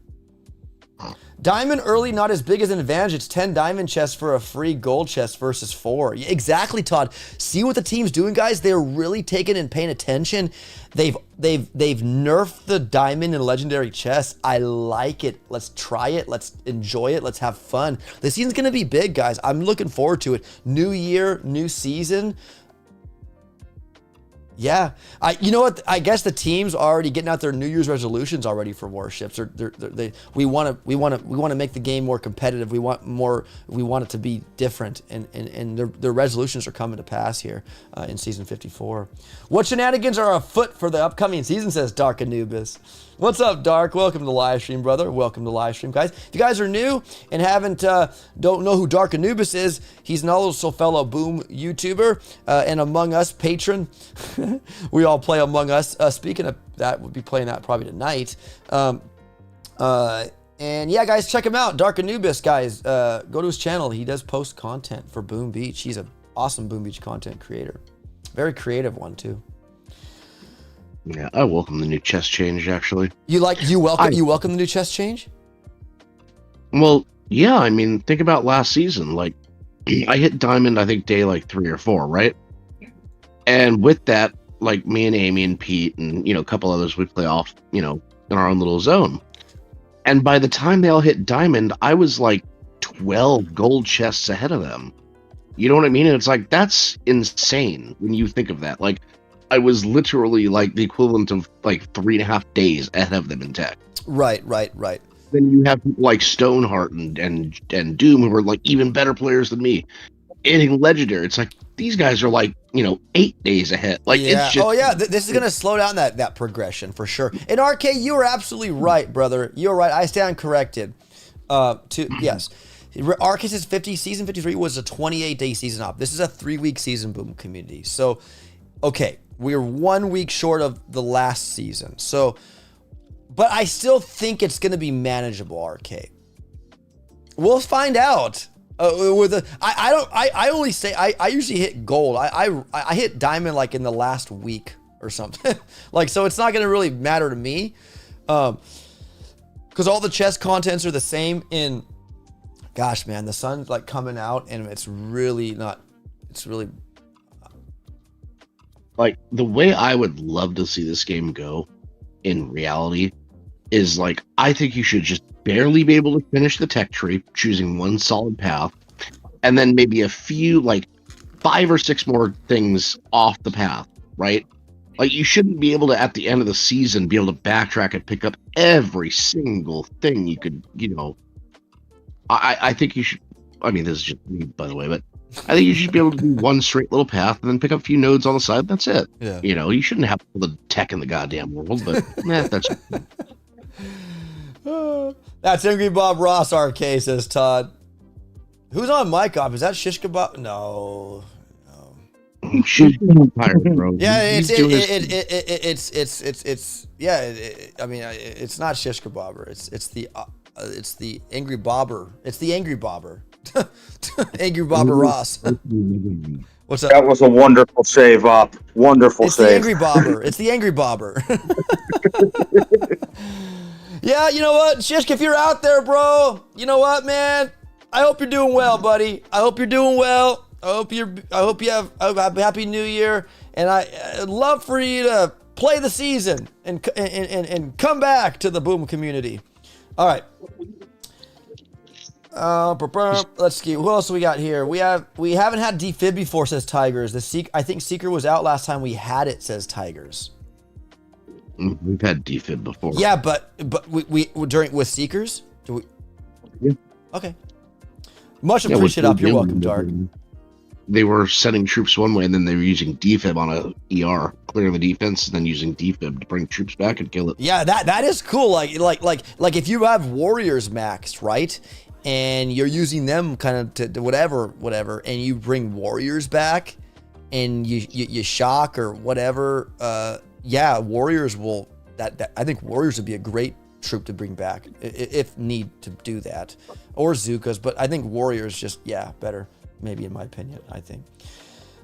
Diamond early, not as big as an advantage. It's 10 diamond chests for a free gold chest versus 4. Yeah, exactly, Todd. See what the team's doing, guys? They're really taking and paying attention. They've nerfed the diamond and legendary chests. I like it. Let's try it. Let's enjoy it. Let's have fun. The season's gonna be big, guys. I'm looking forward to it. New year, new season. Yeah, you know what? I guess the team's already getting out their New Year's resolutions already for Warships. We want to make the game more competitive. We want it to be different, and their resolutions are coming to pass here in season 54. What shenanigans are afoot for the upcoming season? Says Dark Anubis. What's up, Dark? Welcome to the live stream, brother. Welcome to the live stream, guys. If you guys are new and don't know who Dark Anubis is, he's an also fellow Boom YouTuber and Among Us patron. We all play Among Us. Speaking of that, we'll be playing that probably tonight. And yeah, guys, check him out. Dark Anubis, guys. Go to his channel. He does post content for Boom Beach. He's an awesome Boom Beach content creator. Very creative one, too. Yeah, I welcome the new chest change, actually. You welcome the new chest change? Well, yeah, I mean, think about last season. Like, I hit diamond, I think, day like 3 or 4, right? And with that, like, me and Amy and Pete and, a couple others, we play off, in our own little zone. And by the time they all hit diamond, I was like 12 gold chests ahead of them. You know what I mean? And it's like, that's insane when you think of that. Like, I was literally like the equivalent of like 3.5 days ahead of them in tech. Right. Then you have like Stoneheart and Doom, who are like even better players than me. Hitting legendary, it's like these guys are like 8 days ahead. Like, yeah. It's just, This is gonna slow down that progression for sure. And RK, you are absolutely right, brother. You're right. I stand corrected. Yes. RK says season 53 was a 28-day season op. This is a 3-week season, Boom community. So, okay. We're 1 week short of the last season. So, but I still think it's going to be manageable, RK. We'll find out. I only say I usually hit gold. I hit diamond like in the last week or something. Like, so it's not going to really matter to me. Because all the chest contents are the same in, gosh, man, the sun's like coming out and it's really like, the way I would love to see this game go in reality is like, I think you should just barely be able to finish the tech tree, choosing one solid path, and then maybe a few, like 5 or 6 more things off the path, right? Like, you shouldn't be able to, at the end of the season, be able to backtrack and pick up every single thing you could, I think you should, I mean, this is just me, by the way, but I think you should be able to do one straight little path and then pick up a few nodes on the side. That's it. Yeah. You shouldn't have all the tech in the goddamn world, but that's. That's Angry Bob Ross, RK, says Todd. Who's on mic off? Is that Shishka Bob? No. She's tired, bro. Yeah, it's not Shishka Bobber. It's the Angry Bobber. It's the Angry Bobber. Angry Bobber Ross. What's up? That was a wonderful save up. Wonderful it's save. The Angry Bobber. It's the Angry Bobber. Yeah, you know what, Shishk, if you're out there, bro, you know what, man? I hope you're doing well, buddy. I hope you're doing well. I hope you have a happy New Year, and I'd love for you to play the season and come back to the Boom community. All right. Let's see. What else do we got here? We haven't had defib before, says Tigers. I think Seeker was out last time we had it, says Tigers. We've had defib before. Yeah, but we with Seekers. Do we? Yeah. Okay. Much appreciated. You're welcome, Dark. They were sending troops one way, and then they were using defib on a ER, clearing the defense, and then using defib to bring troops back and kill it. Yeah, that is cool. Like if you have warriors maxed, right? And you're using them kind of to whatever, and you bring warriors back, and you shock or whatever. Yeah, warriors will that I think Warriors would be a great troop to bring back if need to do that, or Zukas. But I think Warriors just better, maybe in my opinion. I think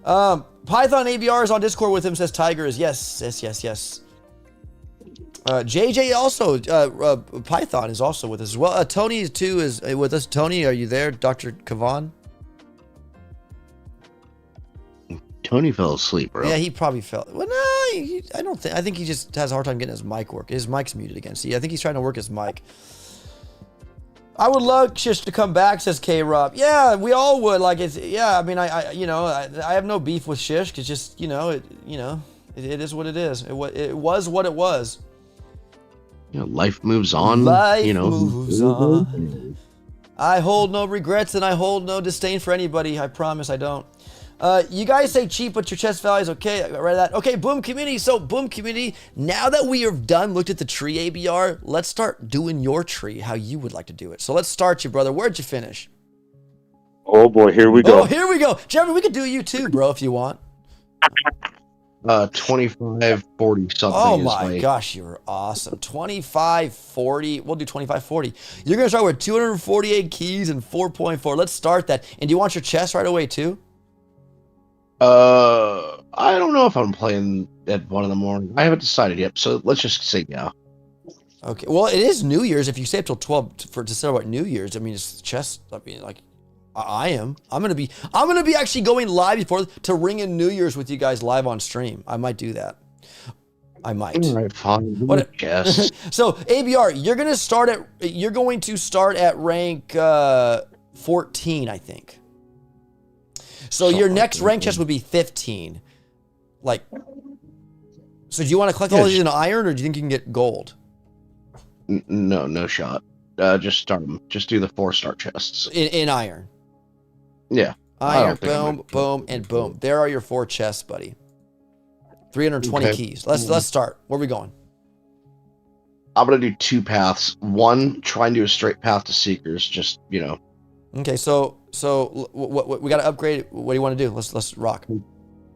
Python ABR is on Discord with him. Says Tiger is yes. JJ also Python is also with us as well. Tony too is with us. Tony, are you there, Dr. Kavan? Tony fell asleep, bro. Yeah, he probably fell. Well, no, I don't think. I think he just has a hard time getting his mic work. His mic's muted again. See, I think he's trying to work his mic. I would love Shish to come back, says K Rob. Yeah, we all would. Like, it's I mean, I have no beef with Shish. It's just it is what it is. It was what it was. Life moves on. Life moves on. I hold no regrets and I hold no disdain for anybody. I promise I don't. You guys say cheap, but your chest value is okay. I read that. Okay, Boom Community. So, Boom Community, now that we are done, looked at the tree ABR, let's start doing your tree, how you would like to do it. So, let's start you, brother. Where'd you finish? Oh, boy, here we go. Oh, here we go. Jeremy, we could do you too, bro, if you want. 2540 something. Oh, my gosh, you're awesome. 2540. We'll do 2540. You're going to start with 248 keys and 4.4. Let's start that. And do you want your chest right away, too? I don't know if I'm playing at 1 in the morning. I haven't decided yet, so let's just say yeah. Okay. Well, it is New Year's. If you stay up till 12 to celebrate New Year's, I mean, it's chest. I mean, like, I am. I'm gonna be actually going live to ring in New Year's with you guys live on stream. I might do that. I might. All right, fine. Yes. So ABR, you're going to start at rank 14, I think. So your next rank chest would be 15. Like, so do you want to collect all these in iron, or do you think you can get gold? No shot. Just start them. Just do the 4-star chests. In iron. Yeah. Iron, boom, boom, and boom. There are your 4 chests, buddy. 320 keys. Let's start. Where are we going? I'm gonna do 2 paths. One, try and do a straight path to Seekers. Just Okay, so what we got to upgrade. What do you want to do? Let's rock. I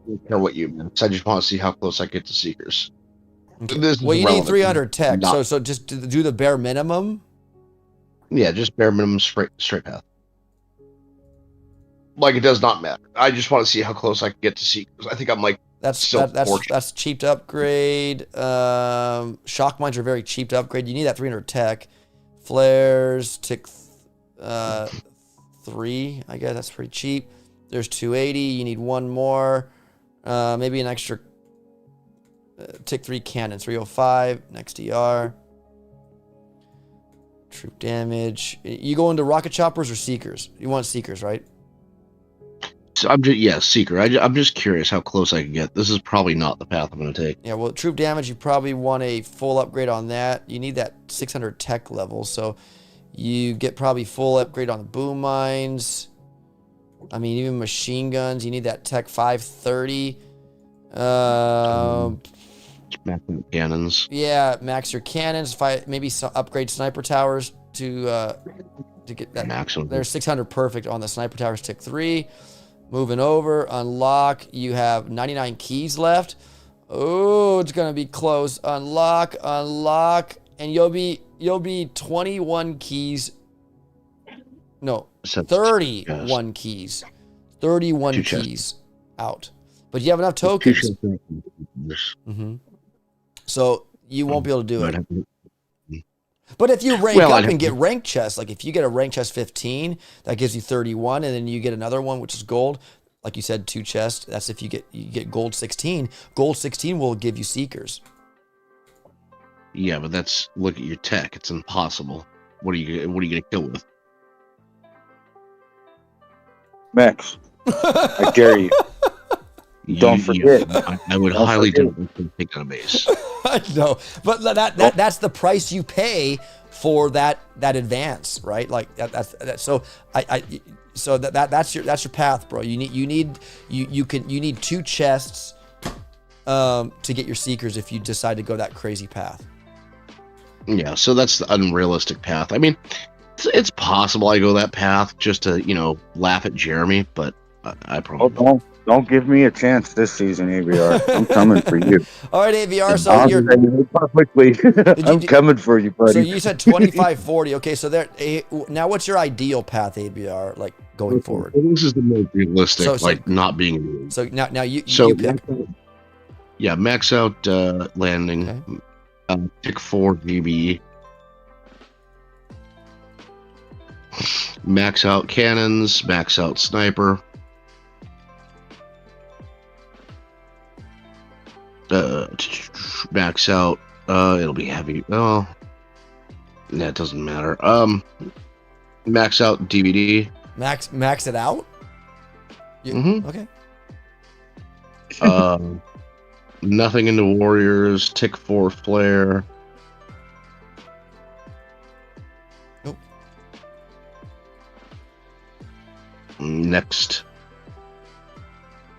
don't care what you mean. I just want to see how close I get to Seekers. Okay. Well, you need 300 tech. So just do the bare minimum. Yeah, just bare minimum straight path. Like, it does not matter. I just want to see how close I can get to Seekers. I think I'm like that's cheap to upgrade. Shock mines are very cheap to upgrade. You need that 300 tech. Flares tick 3. I guess that's pretty cheap. There's 280. You need 1 more. Maybe an extra tick 3 cannon. 305. Next DR. Troop damage. You go into rocket choppers or Seekers? You want Seekers, right? So I'm just Seeker. I'm just curious how close I can get. This is probably not the path I'm going to take. Yeah, well, troop damage, you probably want a full upgrade on that. You need that 600 tech level, so you get probably full upgrade on the boom mines. I mean, even machine guns, you need that tech 530. Max cannons. Yeah, max your cannons. Maybe upgrade sniper towers to get that maximum. There's 600 perfect on the sniper towers. Tick 3. Moving over, unlock. You have 99 keys left. Oh, it's gonna be close. Unlock, and you'll be 21 keys. No, 31 keys. 31 keys out. But you have enough tokens. So you won't be able to do it. But if you rank up and get rank chests, like if you get a rank chest 15, that gives you 31, and then you get another one, which is gold. Like you said, 2 chests. That's if you get gold 16. Gold 16 will give you Seekers. Yeah, but look at your tech. It's impossible. What are you gonna kill with? Max, I dare you. Don't forget. I would highly doubt we can take on a base. I know, but that's the price you pay for that advance, right? Like that's so that's your path, bro. You need 2 chests to get your Seekers if you decide to go that crazy path. Yeah, so that's the unrealistic path. I mean, it's possible I go that path just to laugh at Jeremy, but I Oh, promise. don't give me a chance this season, AVR. I'm coming for you. All right, AVR. So I'll say you're it publicly. did you I'm do, coming for you, so buddy. you said 25-40. Okay, so there. Now, what's your ideal path, AVR, like going Okay, forward? so this is the most realistic, So like not being in the league. so now you So you pick. max out landing, pick 4 GB, max out cannons, max out sniper, max out. It'll be heavy. Oh, that doesn't matter. Max out DVD. Max it out. Okay. Nothing into warriors. Tick 4 flare. Nope. Next.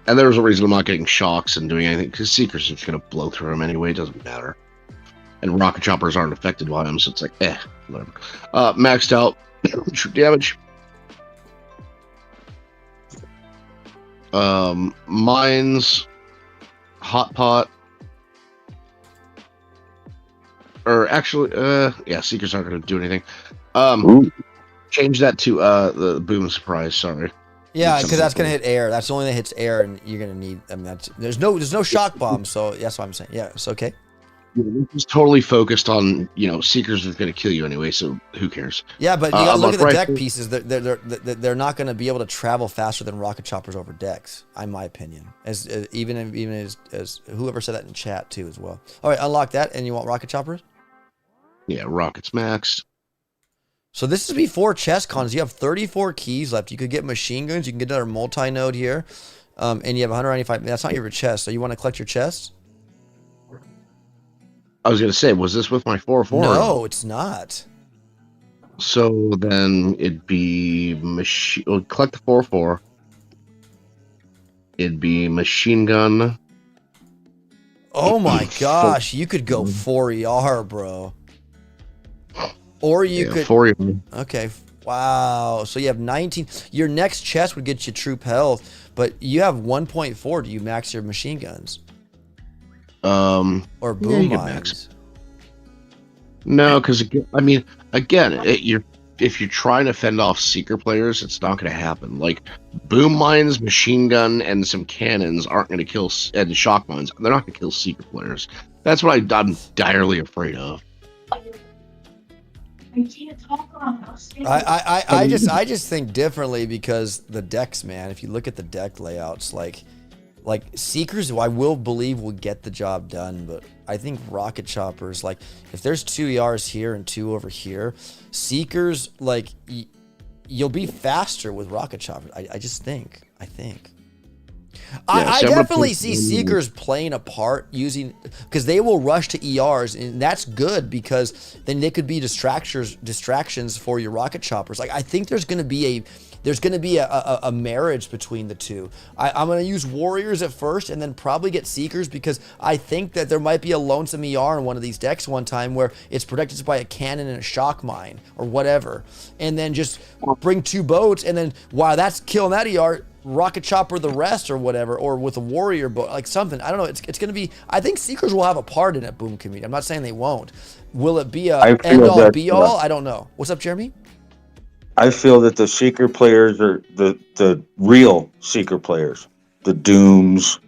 And there's a reason I'm not getting shocks and doing anything, because Seekers are just going to blow through them anyway. It doesn't matter. And rocket choppers aren't affected by them, so it's like, whatever. Maxed out troop damage. Mines. Hot pot. Or actually, yeah, Seekers aren't going to do anything. Change that to the boom surprise. Sorry. Yeah, because that's gonna hit air. That's the only thing that hits air, and you're gonna need. I mean, there's no shock bomb, so that's what I'm saying. Yeah, it's okay. Yeah, this is totally focused on Seekers is going to kill you anyway, so who cares? Yeah, but you gotta look at the deck rifle. pieces. They're not gonna be able to travel faster than rocket choppers over decks, in my opinion. As even as whoever said that in chat too as well. All right, unlock that, and you want rocket choppers? Yeah, rockets maxed. So this is before chest cons. You have 34 keys left. You could get machine guns. You can get another multi-node here. And you have 195. That's not your chest. So you want to collect your chests? I was going to say, was this with my 4-4? No, it's not. So then it'd be collect the 4-4. It'd be machine gun. Oh my gosh. You could go 4 ER, bro. Or you could 4 Okay. Wow. So you have 19. Your next chest would get you troop health, but you have 1.4. Do you max your machine guns? Or boom mines? No, because I mean, again, if you're trying to fend off seeker players, it's not going to happen. Like boom mines, machine gun, and some cannons aren't going to kill, and shock mines. They're not going to kill seeker players. That's what I'm direly afraid of. I just think differently because the decks, man. If you look at the deck layouts, like Seekers, I will believe will get the job done, but I think rocket choppers, like if there's 2 ERs here and 2 over here, Seekers, like you'll be faster with rocket choppers. I think. I definitely see Seekers playing a part because they will rush to ERs, and that's good because then they could be distractions for your rocket choppers. Like I think there's going to be a marriage between the two. I'm going to use warriors at first and then probably get seekers because I think that there might be a lonesome ER in one of these decks one time where it's protected by a cannon and a shock mine or whatever, and then just bring 2 boats, and then while that's killing that ER, rocket chopper the rest or whatever, or with a warrior boat, like something. I don't know. It's going to be. I think seekers will have a part in it. Boom community. I'm not saying they won't. Will it be a end all be all? I don't know. What's up, Jeremy? I feel that the seeker players are the real seeker players, the dooms,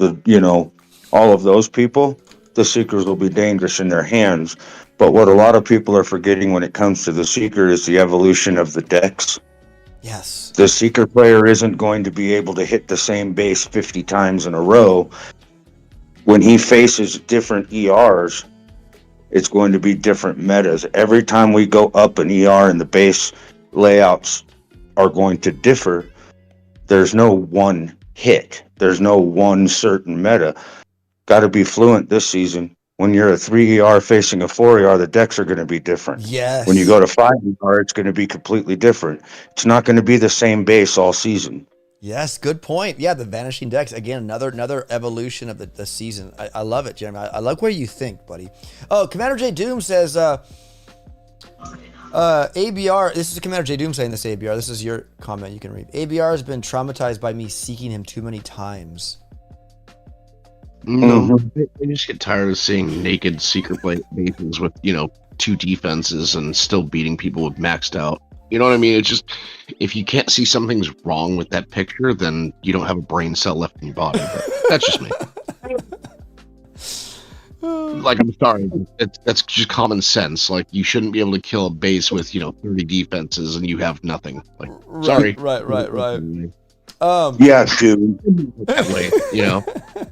all of those people. The seekers will be dangerous in their hands. But what a lot of people are forgetting when it comes to the seeker is the evolution of the decks. Yes. The seeker player isn't going to be able to hit the same base 50 times in a row. When he faces different ERs, it's going to be different metas. Every time we go up an ER and the base layouts are going to differ, there's no one hit. There's no one certain meta. Got to be fluent this season. When you're a 3 ER facing a 4 ER, the decks are going to be different. Yes. When you go to 5 ER, it's going to be completely different. It's not going to be the same base all season. Yes, good point. Yeah, the vanishing decks. Again, another evolution of the season. I love it, Jeremy. I like where you think, buddy. Oh, Commander J. Doom says, ABR, this is Commander J Doom saying this, ABR. This is your comment you can read. ABR has been traumatized by me seeking him too many times. No, I just get tired of seeing naked secret bases with, 2 defenses and still beating people with maxed out. You know what I mean? It's just, if you can't see something's wrong with that picture, then you don't have a brain cell left in your body. But that's just me. Like, I'm sorry, that's just common sense. Like, you shouldn't be able to kill a base with 30 defenses and you have nothing. Like, sorry. Right. Yeah, dude. That way,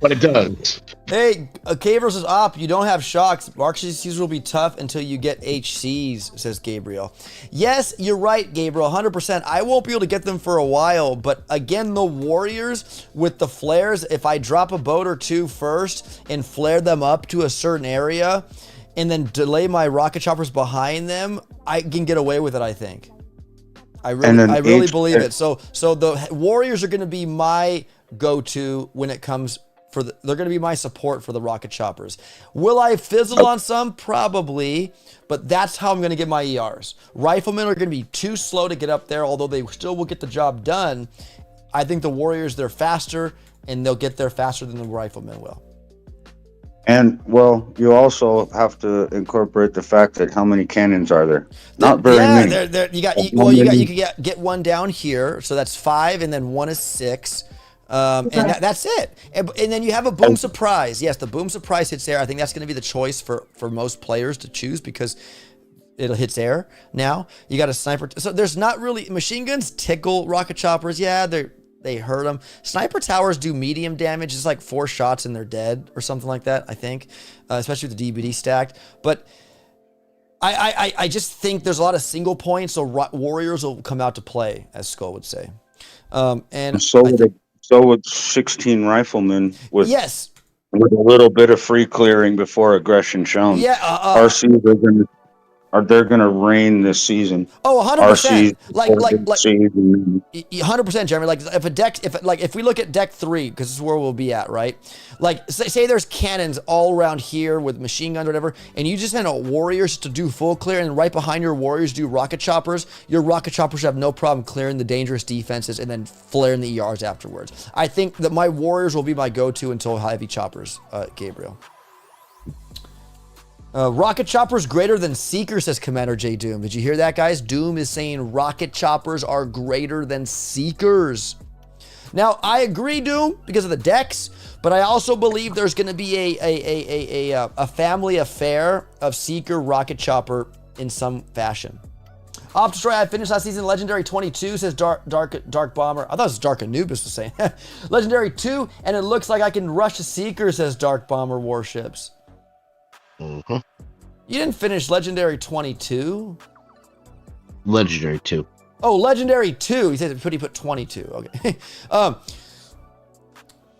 but it does. Hey, K versus Op, you don't have shocks. RCCs will be tough until you get HCs, says Gabriel. Yes, you're right, Gabriel, 100%. I won't be able to get them for a while, but again, the Warriors with the flares, if I drop a boat or 2 first and flare them up to a certain area and then delay my rocket choppers behind them, I can get away with it, I think. I really believe it. So the Warriors are going to be my go-to when it comes they're going to be my support for the rocket choppers. Will I fizzle on some? Probably, but that's how I'm going to get my ERs. Riflemen are going to be too slow to get up there, although they still will get the job done. I think the Warriors, they're faster, and they'll get there faster than the Riflemen will. And, well, you also have to incorporate the fact that how many cannons are there? Not very many. You could get one down here, so that's 5, and then 1 is 6. And that's it. And then you have a boom surprise. Yes, the boom surprise hits air. I think that's going to be the choice for most players to choose because it hits air now. You got a sniper. So there's not really... Machine guns tickle rocket choppers. Yeah, they hurt them. Sniper towers do medium damage. It's like 4 shots and they're dead or something like that, I think, especially with the DBD stacked. But I just think there's a lot of single points, so Warriors will come out to play, as Skull would say. So would 16 riflemen with yes, with a little bit of free clearing before aggression shown. Yeah, RCs they're gonna reign this season. Oh, 100%. Like 100%, Jeremy. Like if we look at deck 3, because this is where we'll be at, right? Like say there's cannons all around here with machine guns or whatever, and you just send a warriors to do full clear, and right behind your warriors do rocket choppers. Your rocket choppers have no problem clearing the dangerous defenses and then flaring the ERs afterwards. I think that my warriors will be my go-to until heavy choppers, Gabriel. Rocket choppers greater than seekers, says Commander J Doom. Did you hear that, guys? Doom is saying rocket choppers are greater than seekers. Now, I agree, Doom, because of the decks, but I also believe there's going to be a family affair of seeker rocket chopper in some fashion. Op Destroy, I finished last season Legendary 22, says Dark Bomber. I thought it was Dark Anubis was saying. Legendary 2, and it looks like I can rush a seeker, says Dark Bomber Warships. Mm-hmm. You didn't finish Legendary 22? Legendary 2. Oh, Legendary 2. He said he put 22. Okay.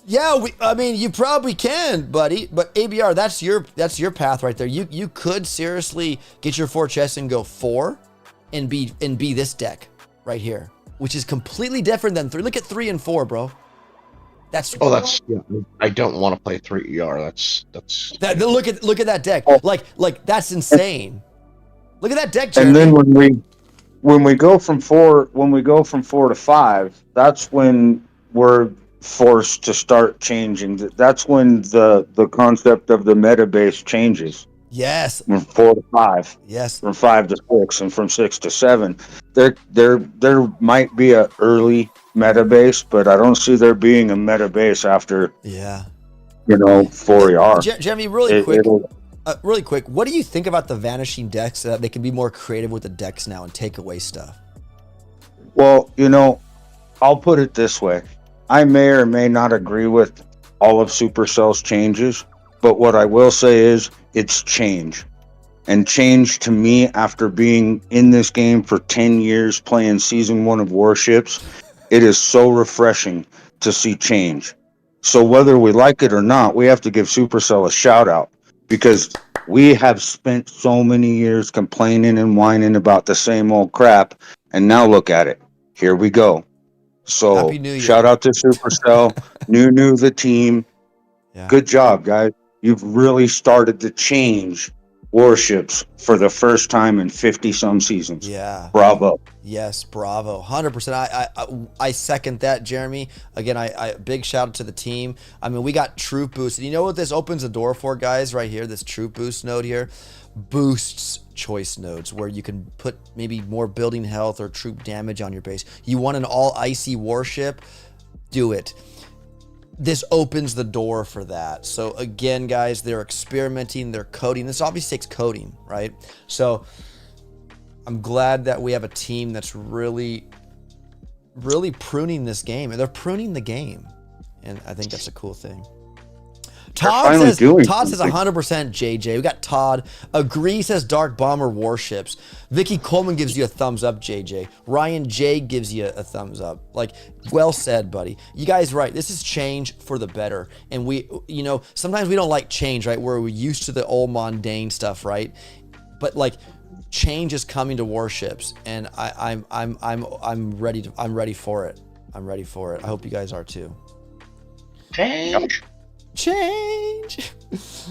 Yeah, I mean, you probably can, buddy. But ABR, that's your path right there. You could seriously get your 4 chests and go 4 and be this deck right here, which is completely different than 3. Look at 3 and 4, bro. Yeah. I don't want to play 3 ER. That's look at that deck. Like that's insane. Look at that deck, Jeremy. And then when we go from 4 to 5, that's when we're forced to start changing. That's when the concept of the meta base changes. Yes. From 4 to 5. Yes. From 5 to 6, and from 6 to 7. There might be a early meta base, but I don't see there being a meta base after 4 ER. Jeremy, really quick, what do you think about the vanishing decks? They can be more creative with the decks now and take away stuff. Well, I'll put it this way. I may or may not agree with all of Supercell's changes, but what I will say is it's change. And change to me, after being in this game for 10 years playing Season 1 of Warships, it is so refreshing to see change. So whether we like it or not, we have to give Supercell a shout out, because we have spent so many years complaining and whining about the same old crap, and now look at it. Here we go. So shout out to Supercell, the team. Yeah. Good job, guys. You've really started to change Warships for the first time in 50 some seasons. Yeah. Bravo. Yes, bravo, 100%. I second that, Jeremy. Again, I big shout out to the team. I mean, we got troop boost, and you know what this opens the door for, guys? Right here, this troop boost node here, boosts choice nodes where you can put maybe more building health or troop damage on your base. You want an all icy warship? Do it. This opens the door for that. So again, guys, they're experimenting, they're coding. This obviously takes coding, right? So I'm glad that we have a team that's really pruning this game, and they're pruning the game, and I think that's a cool thing. Todd says 100% JJ. We got Todd. Agree says Dark Bomber Warships. Vicky Coleman gives you a thumbs up, JJ. Ryan J gives you a thumbs up. Like, well said, buddy. You guys right. This is change for the better. And we, you know, sometimes we don't like change, right? We're used to the old mundane stuff, right? But like, change is coming to Warships, and I'm ready to. I'm ready for it. I'm ready for it. I hope you guys are too. Change. Change.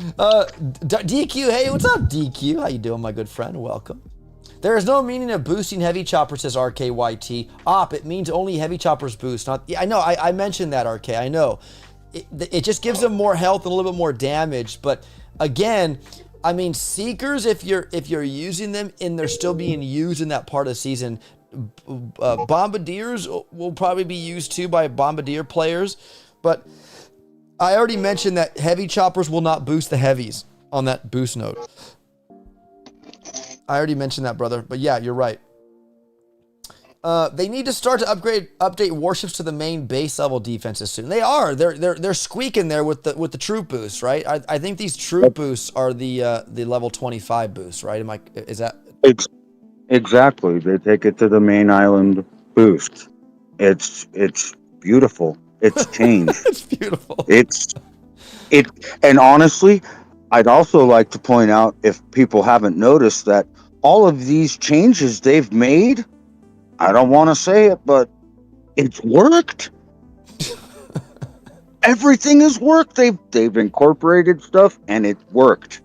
DQ, hey, what's up, DQ? How you doing, my good friend? Welcome. There is no meaning of boosting heavy choppers, says RKYT. It means only heavy choppers boost. Not. Yeah, I know. I mentioned that, RK. I know. It just gives them more health and a little bit more damage. But again, I mean, Seekers, if you're using them and they're still being used in that part of the season, Bombardiers will probably be used too by Bombardier players. But I already mentioned that heavy choppers will not boost the heavies on that boost node. I already mentioned that, brother. But yeah, you're right. They need to start to update warships to the main base level defenses soon. They are. They're squeaking there with the troop boosts, right? I think these troop boosts are the level 25 boosts, right? Is that Exactly. They take it to the main island boost. It's beautiful. It's change. it's beautiful. And honestly, I'd also like to point out, if people haven't noticed, that all of these changes they've made, I don't want to say it, but it's worked. Everything has worked. They've incorporated stuff, and it worked.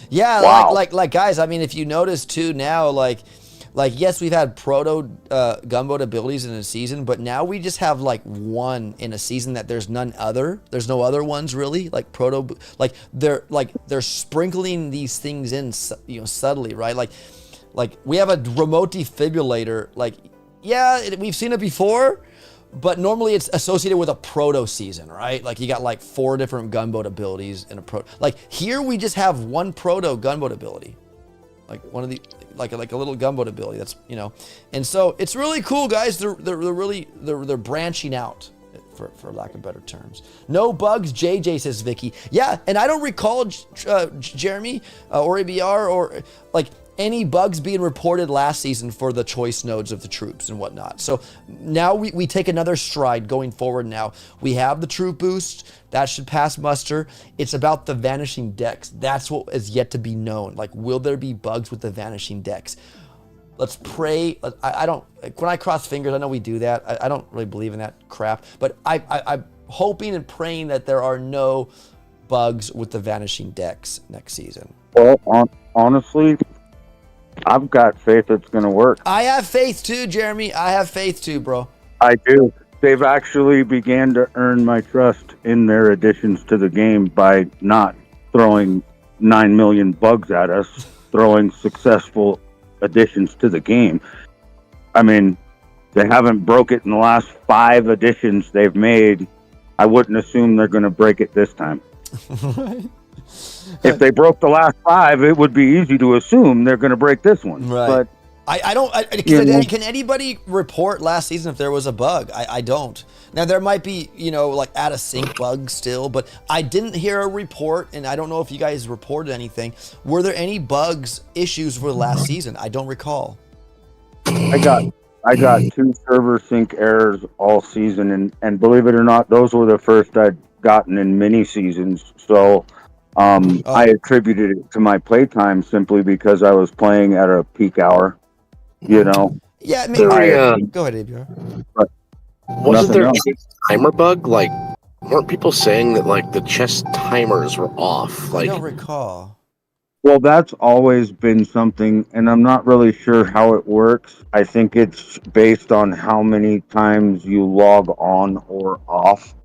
Yeah, wow. like guys, I mean, if you notice too now, like yes, we've had proto gunboat abilities in a season, but now we just have like one in a season that there's no other ones really, like proto, like they're sprinkling these things in, you know, subtly, right? Like we have a remote defibrillator, like, yeah, we've seen it before, but normally it's associated with a proto season, right? Like you got like 4 different gunboat abilities in a proto. Like here we just have one proto gunboat ability. Like one of the like a little gunboat ability. That's, you know, and so it's really cool, guys. They're really branching out, for lack of better terms. No bugs, JJ, says Vicky. Yeah, and I don't recall Jeremy or ABR or like any bugs being reported last season for the choice nodes of the troops and whatnot. So now we take another stride going forward. Now we have the troop boost that should pass muster. It's about the vanishing decks. That's what is yet to be known. Like, will there be bugs with the vanishing decks? Let's pray. I don't, when I cross fingers, I know we do that. I don't really believe in that crap, but I'm hoping and praying that there are no bugs with the vanishing decks next season. Well, honestly, I've got faith it's going to work. I have faith too, Jeremy. I have faith too, bro. I do. They've actually began to earn my trust in their additions to the game by not throwing 9 million bugs at us, throwing successful additions to the game. I mean, they haven't broke it in the last 5 additions they've made. I wouldn't assume they're going to break it this time. Right. If they broke the last 5, it would be easy to assume they're going to break this one. Right. But can anybody report last season if there was a bug? I don't. Now there might be, you know, like out of sync bugs still, but I didn't hear a report, and I don't know if you guys reported anything. Were there any bugs, issues for last season? I don't recall. I got 2 server sync errors all season, and believe it or not, those were the first I'd gotten in many seasons. So I attributed it to my playtime simply because I was playing at a peak hour. You know. Yeah, maybe. Go ahead, ABR. Wasn't there a timer bug? Like, weren't people saying that like the chess timers were off? Like, I don't recall. Well, that's always been something, and I'm not really sure how it works. I think it's based on how many times you log on or off,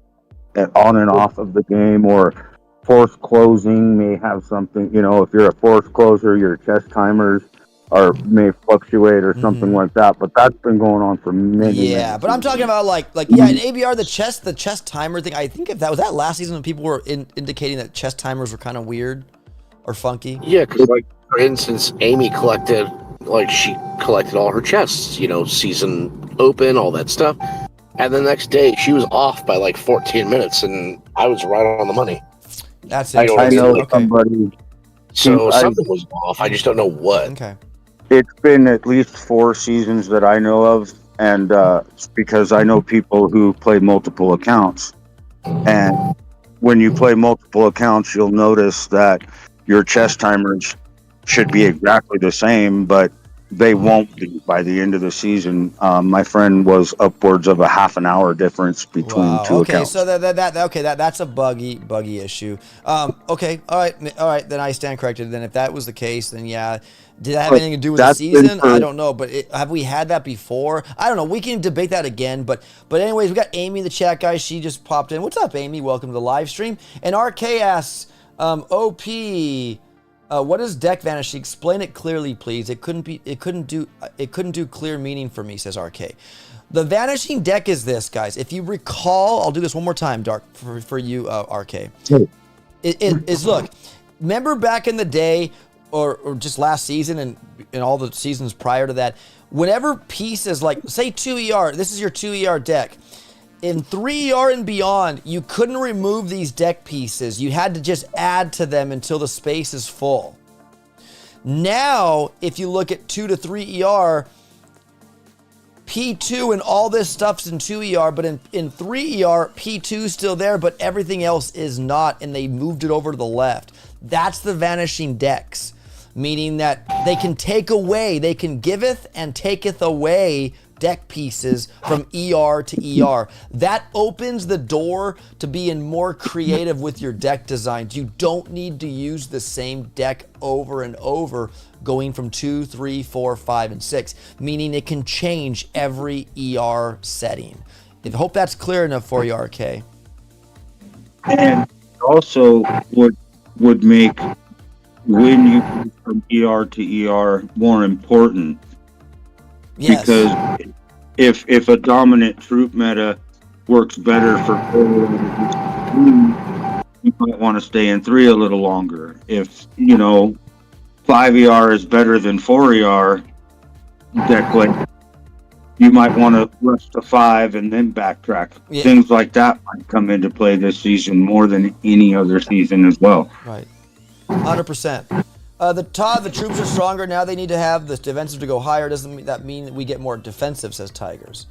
and on and off of the game, or force closing may have something. If you're a force closer, your chest timers are may fluctuate or something Mm-hmm. like that. But that's been going on for many, many Yeah, but I'm talking seasons. about like yeah, in ABR the chest timer thing. I think if that was that last season when people were indicating that chest timers were kind of weird or funky. Yeah, because like for instance, Amy she collected all her chests, season open, all that stuff. And the next day she was off by like 14 minutes and I was right on the money. That's I know what I I mean? interesting. know Like Okay, somebody. so I something was off. I just don't know what. okay. It's been at least 4 seasons that I know of, and because I know people who play multiple accounts, and when you play multiple accounts, you'll notice that your chess timers should be exactly the same, but they won't be by the end of the season. My friend was upwards of a half an hour difference between Wow. two Okay. So accounts. that's a buggy issue. Okay. All right. Then I stand corrected. Then if that was the case, then yeah. Did that have But anything to do with the that's been season? I for don't know, but have we had that before? I don't know. We can debate that again. But anyways, we got Amy in the chat, guys. She just popped in. What's up, Amy? Welcome to the live stream. And RK asks, OP, what is deck vanishing? Explain it clearly, please. It couldn't do clear meaning for me, says RK. The vanishing deck is this, guys. If you recall, I'll do this one more time, Dark, for you, RK. It is, look, remember back in the day, or just last season and all the seasons prior to that, whenever pieces like, say 2ER, this is your 2ER deck. In 3ER and beyond, you couldn't remove these deck pieces. You had to just add to them until the space is full. Now, if you look at 2 to 3ER, P2 and all this stuff's in 2ER, but in 3ER, P2 is still there, but everything else is not, and they moved it over to the left. That's the vanishing decks, meaning that they can take away, they can giveth and taketh away deck pieces from ER to ER. That opens the door to being more creative with your deck designs. You don't need to use the same deck over and over, going from 2, 3, 4, 5, and 6, meaning it can change every ER setting. I hope that's clear enough for you, RK. and also would make when you go from ER to ER more important, Yes. because if a dominant troop meta works better for 4, you might want to stay in 3 a little longer. If 5ER is better than 4ER deck length, you might want to rush to 5 and then backtrack. Yeah. Things like that might come into play this season more than any other season as well. Right. 100%. The troops are stronger now. They need to have the defensive to go higher. Doesn't that mean that we get more defensive? Says Tigers.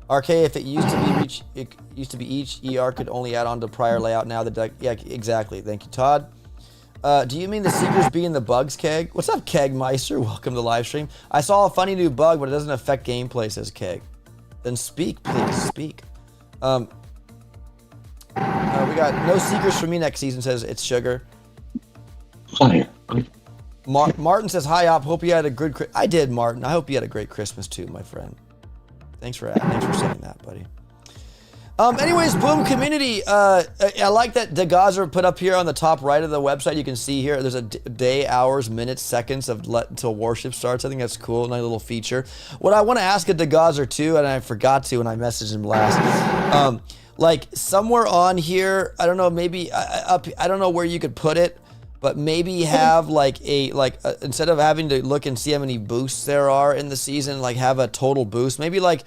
RK, if it used to be each ER could only add on to prior layout. Now the deck, yeah, exactly. Thank you, Todd. Do you mean the Seekers being the bugs, Keg? What's up, Kegmeister? Welcome to the live stream. I saw a funny new bug, but it doesn't affect gameplay, says Keg. Then speak, please, speak. We got no Seekers for me next season, says It's Sugar. Martin says, hi, Op. Hope you had a good I did, Martin. I hope you had a great Christmas, too, my friend. Thanks for saying that, buddy. Anyways, Boom Community. I like that DeGazer put up here on the top right of the website. You can see here, there's a day, hours, minutes, seconds of until Warships starts. I think that's cool. Nice little feature. What I want to ask a DeGazer, too, and I forgot to when I messaged him last. Like, somewhere on here, I don't know, maybe up, I don't know where you could put it, but maybe have instead of having to look and see how many boosts there are in the season, like have a total boost. Maybe like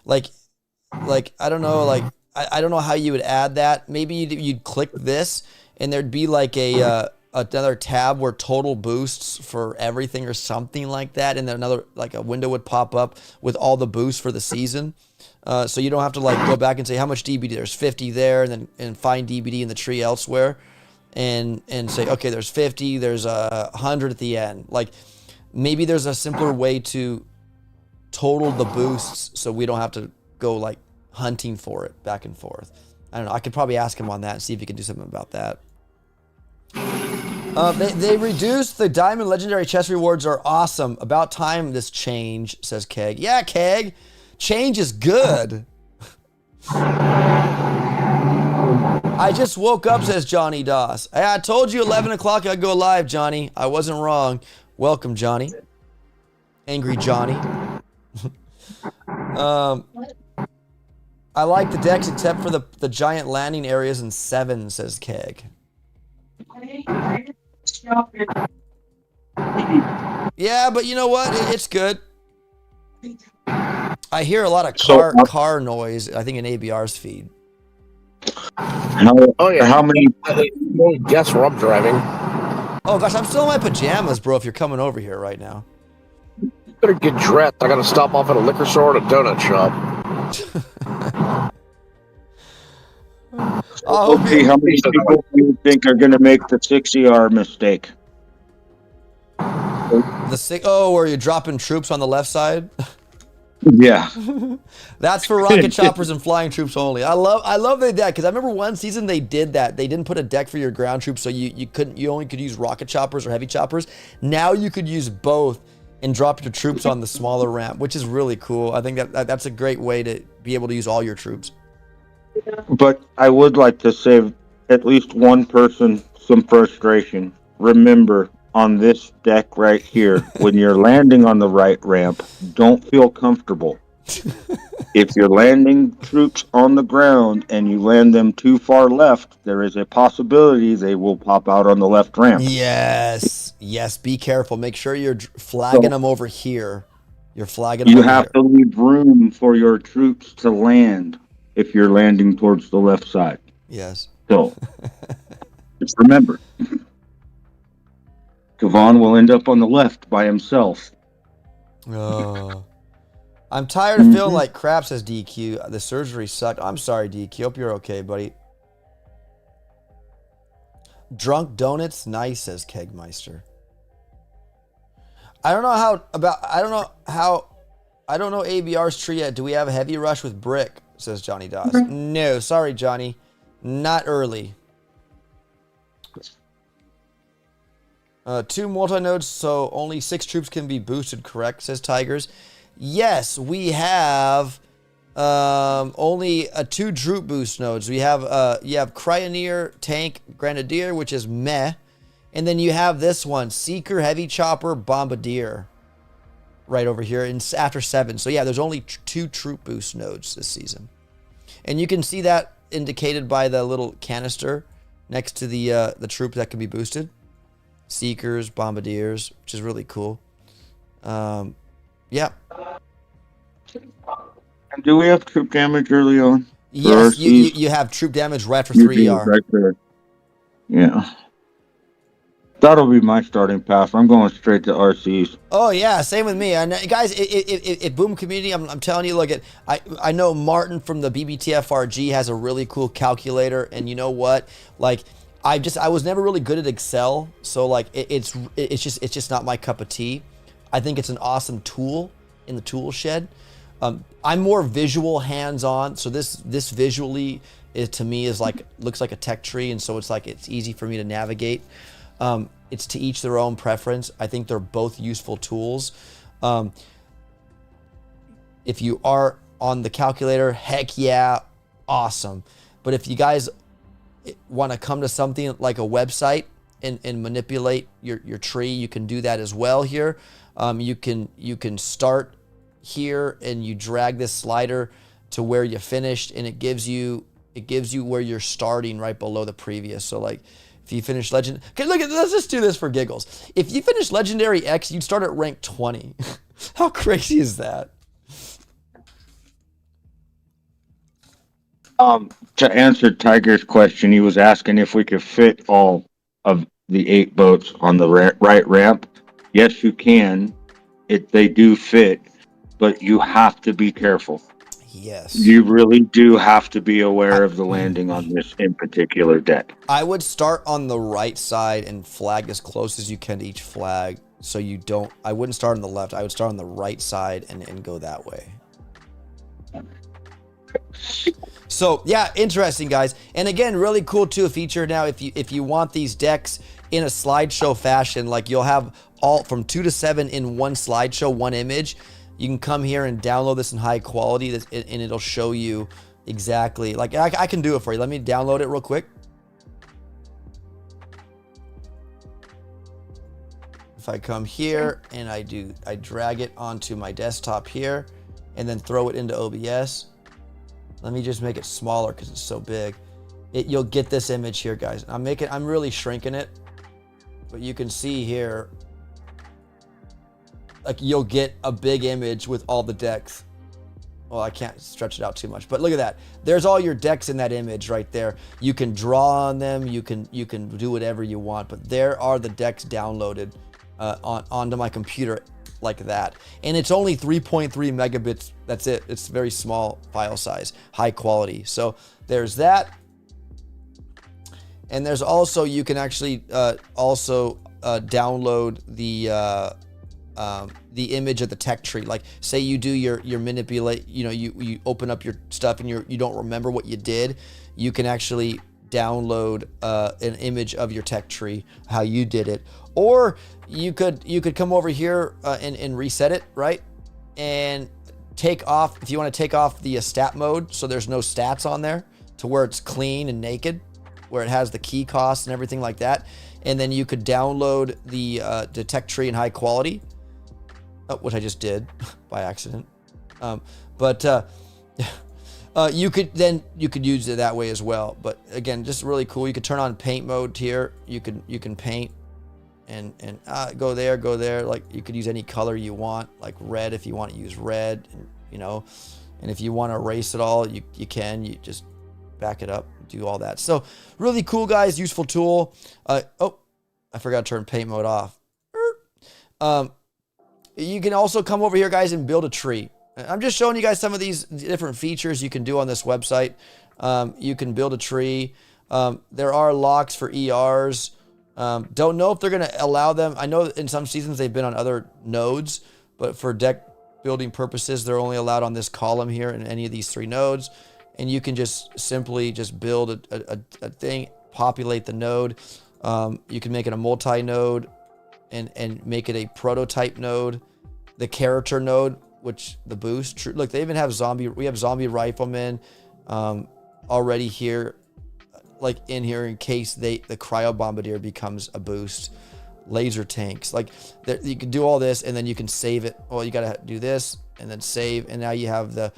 I don't know, like I don't know how you would add that. Maybe you'd click this and there'd be like another tab where total boosts for everything or something like that, and then another like a window would pop up with all the boosts for the season. So you don't have to like go back and say how much DBD. There's 50 there, and find DBD in the tree elsewhere. And say, okay, there's 50, there's 100 at the end. Like, maybe there's a simpler way to total the boosts so we don't have to go, like, hunting for it back and forth. I don't know. I could probably ask him on that and see if he can do something about that. They reduced the diamond legendary chest rewards are awesome. About time this change, says Keg. Yeah, Keg. Change is good. I just woke up, says Johnny Doss. Hey, I told you 11 o'clock I'd go live, Johnny. I wasn't wrong. Welcome, Johnny. Angry Johnny. I like the decks except for the giant landing areas in 7, says Keg. Yeah, but you know what? It's good. I hear a lot of car noise, I think, in ABR's feed. How many? Guess where I'm driving. Oh gosh, I'm still in my pajamas, bro. If you're coming over here right now, Better get dressed. I gotta stop off at a liquor store and a donut shop. Okay, how many people do you think are going to make the 6ER mistake? where you're dropping troops on the left side. Yeah. That's for rocket choppers and flying troops only. I love they did that because I remember one season they did that. They didn't put a deck for your ground troops, so you only could use rocket choppers or heavy choppers. Now you could use both and drop your troops on the smaller ramp, which is really cool. I think that's a great way to be able to use all your troops. But I would like to save at least one person some frustration. Remember, on this deck right here, when you're landing on the right ramp, don't feel comfortable. If you're landing troops on the ground and you land them too far left, there is a possibility they will pop out on the left ramp. Yes. Be careful. Make sure you're flagging them over here. You're flagging them You over have here. to leave room for your troops to land if you're landing towards the left side. Yes. So, just remember, Kavon will end up on the left by himself. Oh. I'm tired of feeling like crap, says DQ. The surgery sucked. I'm sorry, DQ. Hope you're okay, buddy. Drunk donuts, nice, says Kegmeister. I don't know ABR's tree yet. Do we have a heavy rush with brick? Says Johnny Doss. No, sorry, Johnny. Not early. 2 multi-nodes, so only 6 troops can be boosted, correct? Says Tigers. Yes, we have only 2 troop boost nodes. We have you have Cryoneer, Tank, Grenadier, which is meh. And then you have this one, Seeker, Heavy Chopper, Bombardier. Right over here after 7. So yeah, there's only 2 troop boost nodes this season. And you can see that indicated by the little canister next to the troop that can be boosted. Seekers, Bombardiers, which is really cool. Yeah. And do we have troop damage early on? Yes, you have troop damage right for 3ER. Right there. Yeah. That'll be my starting path. I'm going straight to RCs. Oh yeah, same with me. And guys, if Boom Community, I'm telling you, look, I know Martin from the BBTFRG has a really cool calculator, and you know what? Like, I was never really good at Excel, so like it's just not my cup of tea. I think it's an awesome tool in the tool shed. I'm more visual, hands-on, so this visually to me is like looks like a tech tree, and so it's easy for me to navigate. It's to each their own preference. I think they're both useful tools. If you are on the calculator, heck yeah, awesome. But if you guys want to come to something like a website and manipulate your tree, you can do that as well here. You can start here and you drag this slider to where you finished, and it gives you where you're starting right below the previous. So like if you finish legend, okay, let's just do this for giggles. If you finish legendary X, you'd start at rank 20. How crazy is that? To answer Tiger's question, he was asking if we could fit all of the 8 boats on the right ramp. Yes, you can. They do fit, but you have to be careful. Yes. You really do have to be aware of the landing on this in particular deck. I would start on the right side and flag as close as you can to each flag, so you don't. I wouldn't start on the left. I would start on the right side and go that way. So yeah, interesting, guys. And again, really cool too feature now. If you want these decks in a slideshow fashion, like you'll have all from 2 to 7 in one slideshow, one image. You can come here and download this in high quality, and it'll show you exactly. Like I can do it for you. Let me download it real quick. If I come here and I drag it onto my desktop here, and then throw it into OBS. Let me just make it smaller because it's so big. You'll get this image here, guys. I'm really shrinking it, but you can see here, like you'll get a big image with all the decks. Well, I can't stretch it out too much, but look at that. There's all your decks in that image right there. You can draw on them. You can do whatever you want, but there are the decks downloaded onto my computer like that. And it's only 3.3 megabits. That's it. It's very small file size, high quality. So there's that. And there's also, you can actually download the image of the tech tree. Like say you do your manipulate, you open up your stuff and you don't remember what you did. You can actually download an image of your tech tree, how you did it. Or you could come over here and reset it, right? And take off, if you want to take off the stat mode, so there's no stats on there, to where it's clean and naked, where it has the key costs and everything like that. And then you could download the tech tree in high quality, which I just did by accident. You could use it that way as well. But again, just really cool. You could turn on paint mode here. You can paint and go there. Like you could use any color you want, like red if you want to use red, and if you want to erase it all, you can. You just back it up, do all that. So really cool, guys. Useful tool. I forgot to turn paint mode off. You can also come over here, guys, and build a tree. I'm just showing you guys some of these different features you can do on this website. You can build a tree. There are locks for ERs. Don't know if they're going to allow them. I know in some seasons they've been on other nodes, but for deck building purposes, they're only allowed on this column here in any of these 3 nodes. And you can just simply just build a thing, populate the node. You can make it a multi-node and make it a prototype node, the character node, which the boost. Look, they even have we have zombie riflemen already here, like in here in case the cryo bombardier becomes a boost. Laser tanks, like you can do all this and then you can save it. Well, you gotta do this and then save, and now you have the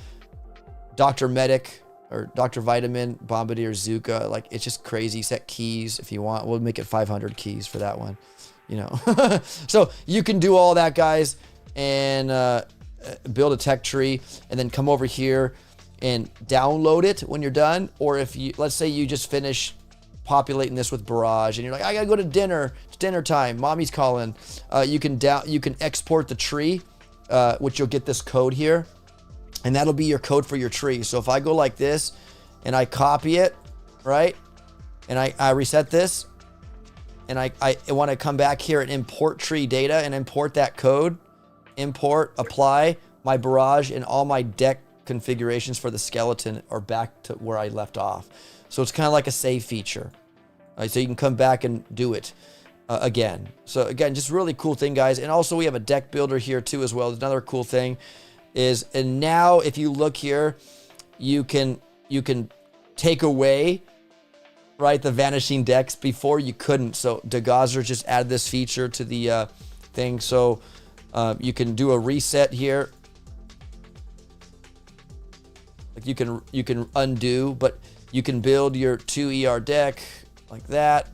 Dr. Medic or Dr. Vitamin Bombardier Zuka. Like it's just crazy. Set keys if you want. We'll make it 500 keys for that one. So you can do all that, guys, and build a tech tree, and then come over here and download it when you're done. Or if you, let's say you just finish populating this with Barrage and you're like, I gotta go to dinner, it's dinner time, mommy's calling. You can export the tree, which you'll get this code here, and that'll be your code for your tree. So if I go like this and I copy it, right, and I reset this, and I want to come back here and import tree data and import that code, import, apply, my Barrage and all my deck configurations for the skeleton are back to where I left off. So it's kind of like a save feature. Right, so you can come back and do it again. So again, just really cool thing, guys. And also we have a deck builder here too as well. Another cool thing is, and now if you look here, you can take away, right, the vanishing decks. Before you couldn't. So DeGauzer just added this feature to the thing. So you can do a reset here. Like you can undo, but you can build your 2 ER deck like that.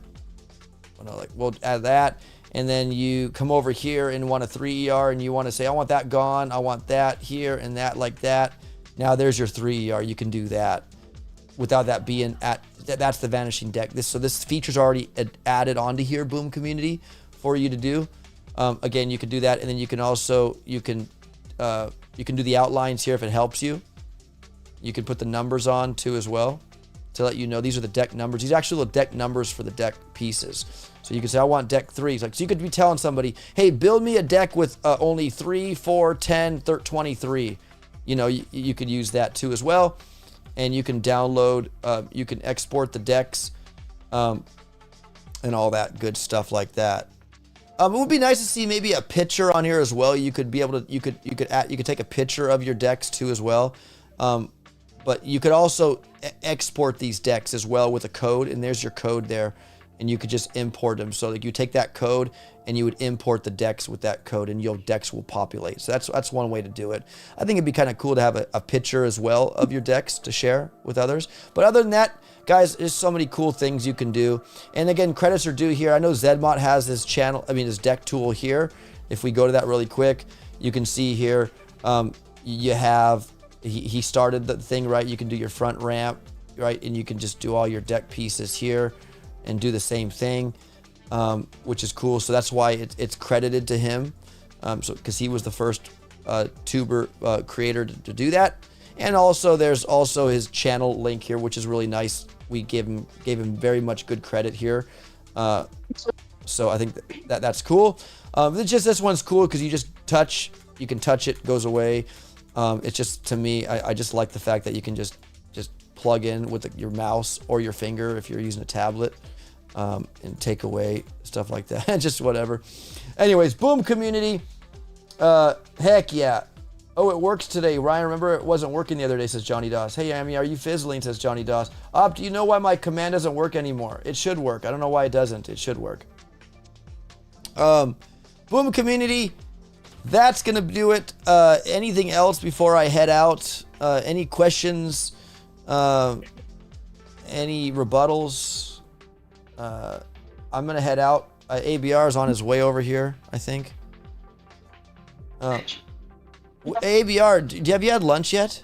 We'll add that, and then you come over here and want a 3 ER, and you want to say, I want that gone, I want that here, and that like that. Now there's your 3 ER. You can do that without that being at. That's the vanishing deck. So this feature's already added onto here, Boom Community, for you to do. Again, you can do that, and then you can also you can do the outlines here if it helps you. You can put the numbers on too as well, to let you know these are the deck numbers. These are actually the deck numbers for the deck pieces. So you can say, I want deck 3. So you could be telling somebody, hey, build me a deck with only 3, 4, 10, 23. You could use that too as well. and you can download, you can export the decks, and all that good stuff like that. It would be nice to see maybe a picture on here as well. You could be able to, you could take a picture of your decks too as well. But you could also export these decks as well with a code, and there's your code there, and you could just import them. So like you take that code and you would import the decks with that code, and your decks will populate. So that's one way to do it. I think it'd be kind of cool to have a picture as well of your decks to share with others. But other than that, guys, there's so many cool things you can do. And again, credits are due here. I know Zedmont has his channel, his deck tool here. If we go to that really quick, you can see here, you have, he started the thing, right? You can do your front ramp, right? And you can just do all your deck pieces here and do the same thing, which is cool. So that's why it's credited to him, because he was the first tuber creator to do that. And also there's also his channel link here, which is really nice. We gave him very much good credit here. So I think that's cool. This one's cool because you just touch, you can touch it, goes away. It's just, to me, I just like the fact that you can just plug in with your mouse or your finger if you're using a tablet, and take away stuff like that. Just whatever. Anyways, boom community. Heck yeah. Oh, it works today. Ryan, remember it wasn't working the other day, says Johnny Doss. Hey, Amy, are you fizzling, says Johnny Doss. Do you know why my command doesn't work anymore? It should work. I don't know why it doesn't. It should work. Boom community. That's going to do it. Anything else before I head out? Any questions? Any rebuttals? I'm going to head out. ABR is on his way over here, I think. ABR, have you had lunch yet?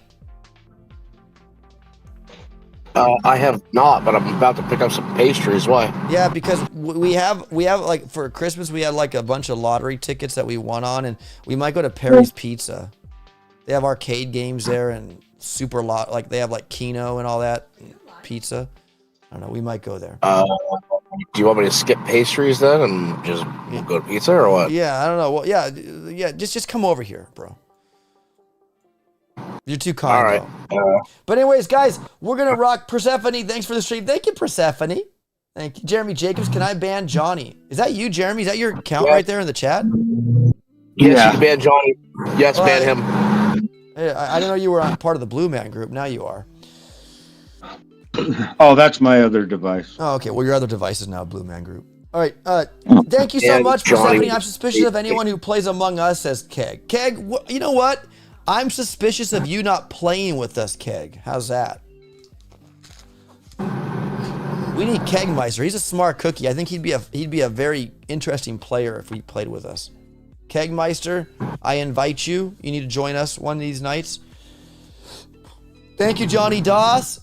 I have not, but I'm about to pick up some pastries. Why? Yeah, because we have like for Christmas we had like a bunch of lottery tickets that we won on, and we might go to Perry's Pizza. They have arcade games there and like they have like Keno and all that pizza. I don't know. We might go there. Do you want me to skip pastries then and just go to pizza or what? Yeah, I don't know. Well, yeah. Just come over here, bro. You're too kind. All right. But anyways, guys, we're gonna rock. Persephone, thanks for the stream. Thank you, Persephone. Thank you, Jeremy Jacobs. Can I ban Johnny? Is that you, Jeremy? Is that your account right there in the chat? Yes, you can ban Johnny. Yes, ban him. I didn't know you were on part of the Blue Man group. Now you are. Oh, that's my other device. Oh, okay. Well, your other device is now Blue Man group. All right. Thank you so much, Persephone. I'm suspicious of anyone who plays Among Us, says Keg. Keg, you know what? I'm suspicious of you not playing with us, Keg. How's that? We need Kegmeister. He's a smart cookie. I think he'd be a very interesting player if he played with us. Kegmeister, I invite you. You need to join us one of these nights. Thank you, Johnny Doss.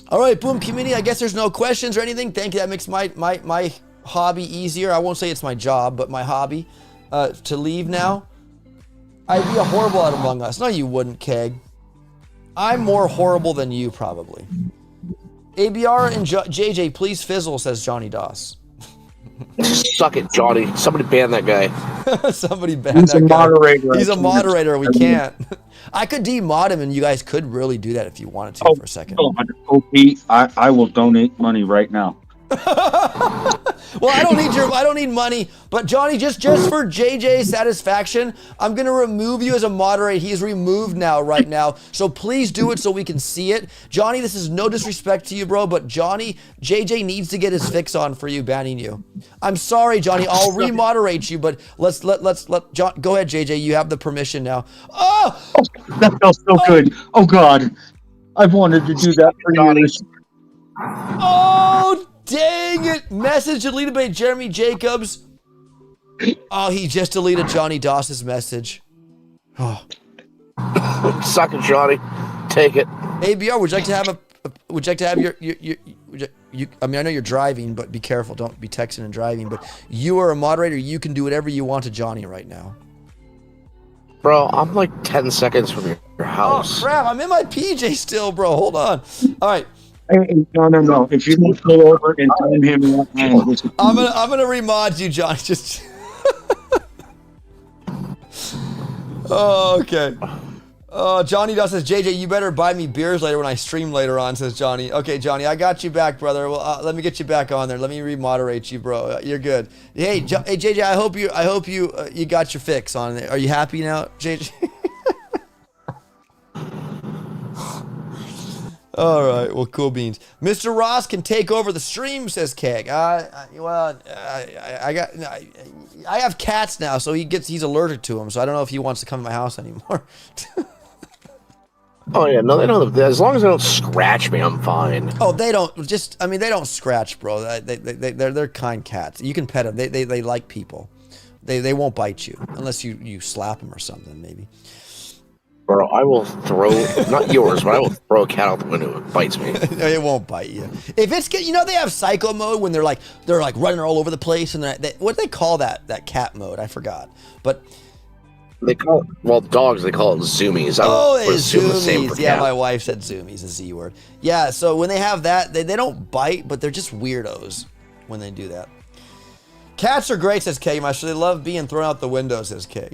All right, boom community. I guess there's no questions or anything. Thank you. That makes my hobby easier. I won't say it's my job, but my hobby to leave now. I'd be a horrible at Among Us. No, you wouldn't, Keg. I'm more horrible than you, probably. ABR and JJ, please fizzle, says Johnny Doss. Suck it, Johnny. Somebody ban that guy. Somebody ban that guy. Moderator. He's a moderator. We can't. I could demod him, and you guys could really do that if you wanted to for a second. OP, I will donate money right now. Well, I don't need money, but Johnny, just for JJ's satisfaction, I'm gonna remove you as a moderator. He is removed right now. So please do it so we can see it. Johnny, this is no disrespect to you, bro, but JJ needs to get his fix on for you banning you. I'm sorry, Johnny. I'll remoderate you, but let's let John go ahead, JJ. You have the permission now. Oh, that felt so good. Oh God, I've wanted to do that for years. Oh, dang it! Message deleted by Jeremy Jacobs. Oh, he just deleted Johnny Doss's message. Oh. Suck it, Johnny. Take it. ABR, would you like to have your I mean, I know you're driving, but be careful. Don't be texting and driving. But you are a moderator. You can do whatever you want to Johnny right now. Bro, I'm like 10 seconds from your house. Oh, crap. I'm in my PJ still, bro. Hold on. All right. Hey, no. If you can pull over and tell him, I'm gonna remod you, Johnny. Just. Oh, okay. Johnny Doss says, JJ, you better buy me beers later when I stream later on, says Johnny. Okay, Johnny, I got you back, brother. Well, let me get you back on there. Let me remoderate you, bro. You're good. Hey, hey, JJ, I hope you got your fix on it. Are you happy now, JJ? All right, well, cool beans. Mr. Ross can take over the stream, says Keg. I have cats now, so he's allergic to them. So I don't know if he wants to come to my house anymore. Oh yeah, no, they don't. As long as they don't scratch me, I'm fine. Oh, they don't. They don't scratch, bro. They're kind cats. You can pet them. They like people. They won't bite you unless you slap them or something, maybe. Bro, I will throw, not yours, but I will throw a cat out the window if it bites me. No, it won't bite you. If it's, they have psycho mode when they're like running all over the place, and what do they call that cat mode? I forgot. But they call it, dogs, they call it zoomies. Zoomies. Yeah, my wife said zoomies, a Z word. Yeah, so when they have that, they don't bite, but they're just weirdos when they do that. Cats are great, says Kay. They love being thrown out the window, says Kay.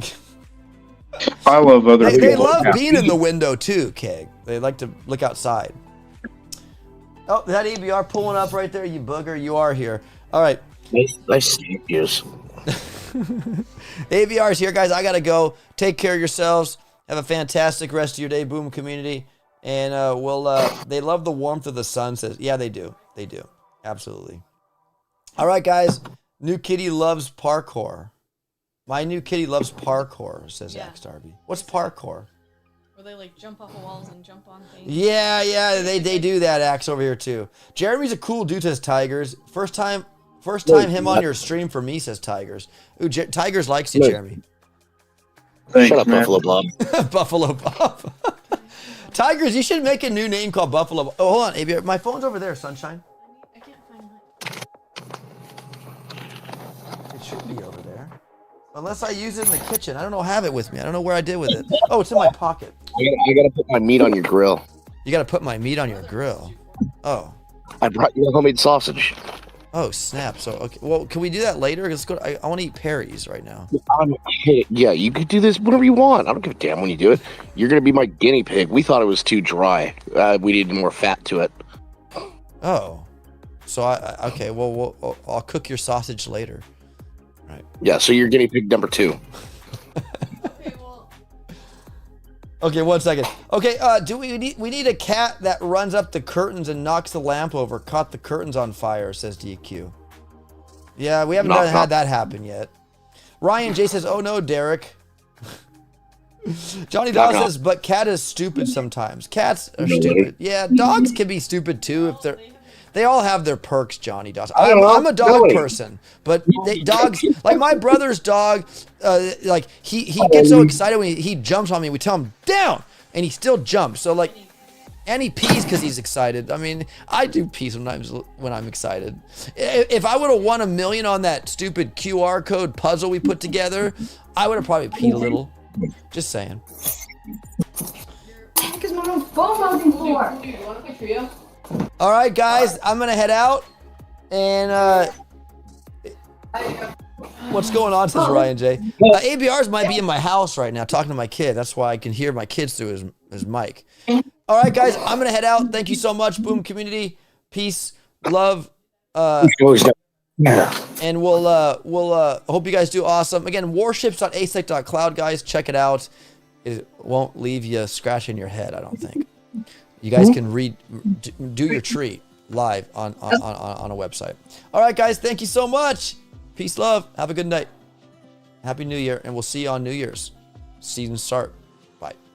I love other people. They love being in the window too, Keg. They like to look outside. Oh, that ABR pulling up right there, you booger. You are here. All right. Nice use. ABR's here, guys. I got to go. Take care of yourselves. Have a fantastic rest of your day, Boom community. And they love the warmth of the sun, says. Yeah, they do. They do. Absolutely. All right, guys. New kitty loves parkour. My new kitty loves parkour, says Axe Darby. What's parkour? Where they like jump off of walls and jump on things. Yeah, they do that, Axe, over here too. Jeremy's a cool dude, says Tigers. First time him on your stream for me, says Tigers. Ooh, Tigers likes you, Jeremy. Thanks, Shut up, man. Buffalo Bob. Buffalo Bob. Tigers, you should make a new name called Buffalo Bob. Oh, hold on, ABR. My phone's over there, Sunshine. I can't find mine. It should be over there. Unless I use it in the kitchen. I don't have it with me. I don't know where I did with it. Oh, it's in my pocket. I gotta put my meat on your grill. You got to put my meat on your grill. Oh. I brought you a homemade sausage. Oh, snap. So, okay. Well, can we do that later? Let's go. I want to eat Perry's right now. Hey, yeah, you could do this whenever you want. I don't give a damn when you do it. You're gonna be my guinea pig. We thought it was too dry. We needed more fat to it. Oh. So, okay. Well, I'll cook your sausage later. Right. Yeah, so you're guinea pig number 2. Okay, well. Okay, 1 second. Okay, we need a cat that runs up the curtains and knocks the lamp over, caught the curtains on fire, says DQ. Yeah, we haven't had that happen yet. Ryan J says, "Oh no, Derek." Johnny Doll says, "But cat is stupid sometimes. Cats are stupid. Yeah, dogs can be stupid too if they're." They all have their perks, Johnny Doss. I'm a dog person, but dogs, like my brother's dog, like he gets so excited when he jumps on me. We tell him down, and he still jumps. So like, and he pees because he's excited. I mean, I do pee sometimes when I'm excited. If I would have won $1 million on that stupid QR code puzzle we put together, I would have probably peed a little. Just saying. Because my phone on the floor. You want a picture, yeah? All right, guys, I'm gonna head out, and what's going on, says Ryan J. ABRs might be in my house right now talking to my kid. That's why I can hear my kids through his mic. All right, guys, I'm gonna head out. Thank you so much, Boom community. Peace, love, and we'll hope you guys do awesome. Again, warships.asec.cloud, guys, check it out. It won't leave you scratching your head, I don't think. You guys can do your treat live on a website. All right, guys, thank you so much. Peace, love. Have a good night. Happy New Year, and we'll see you on New Year's. Season start.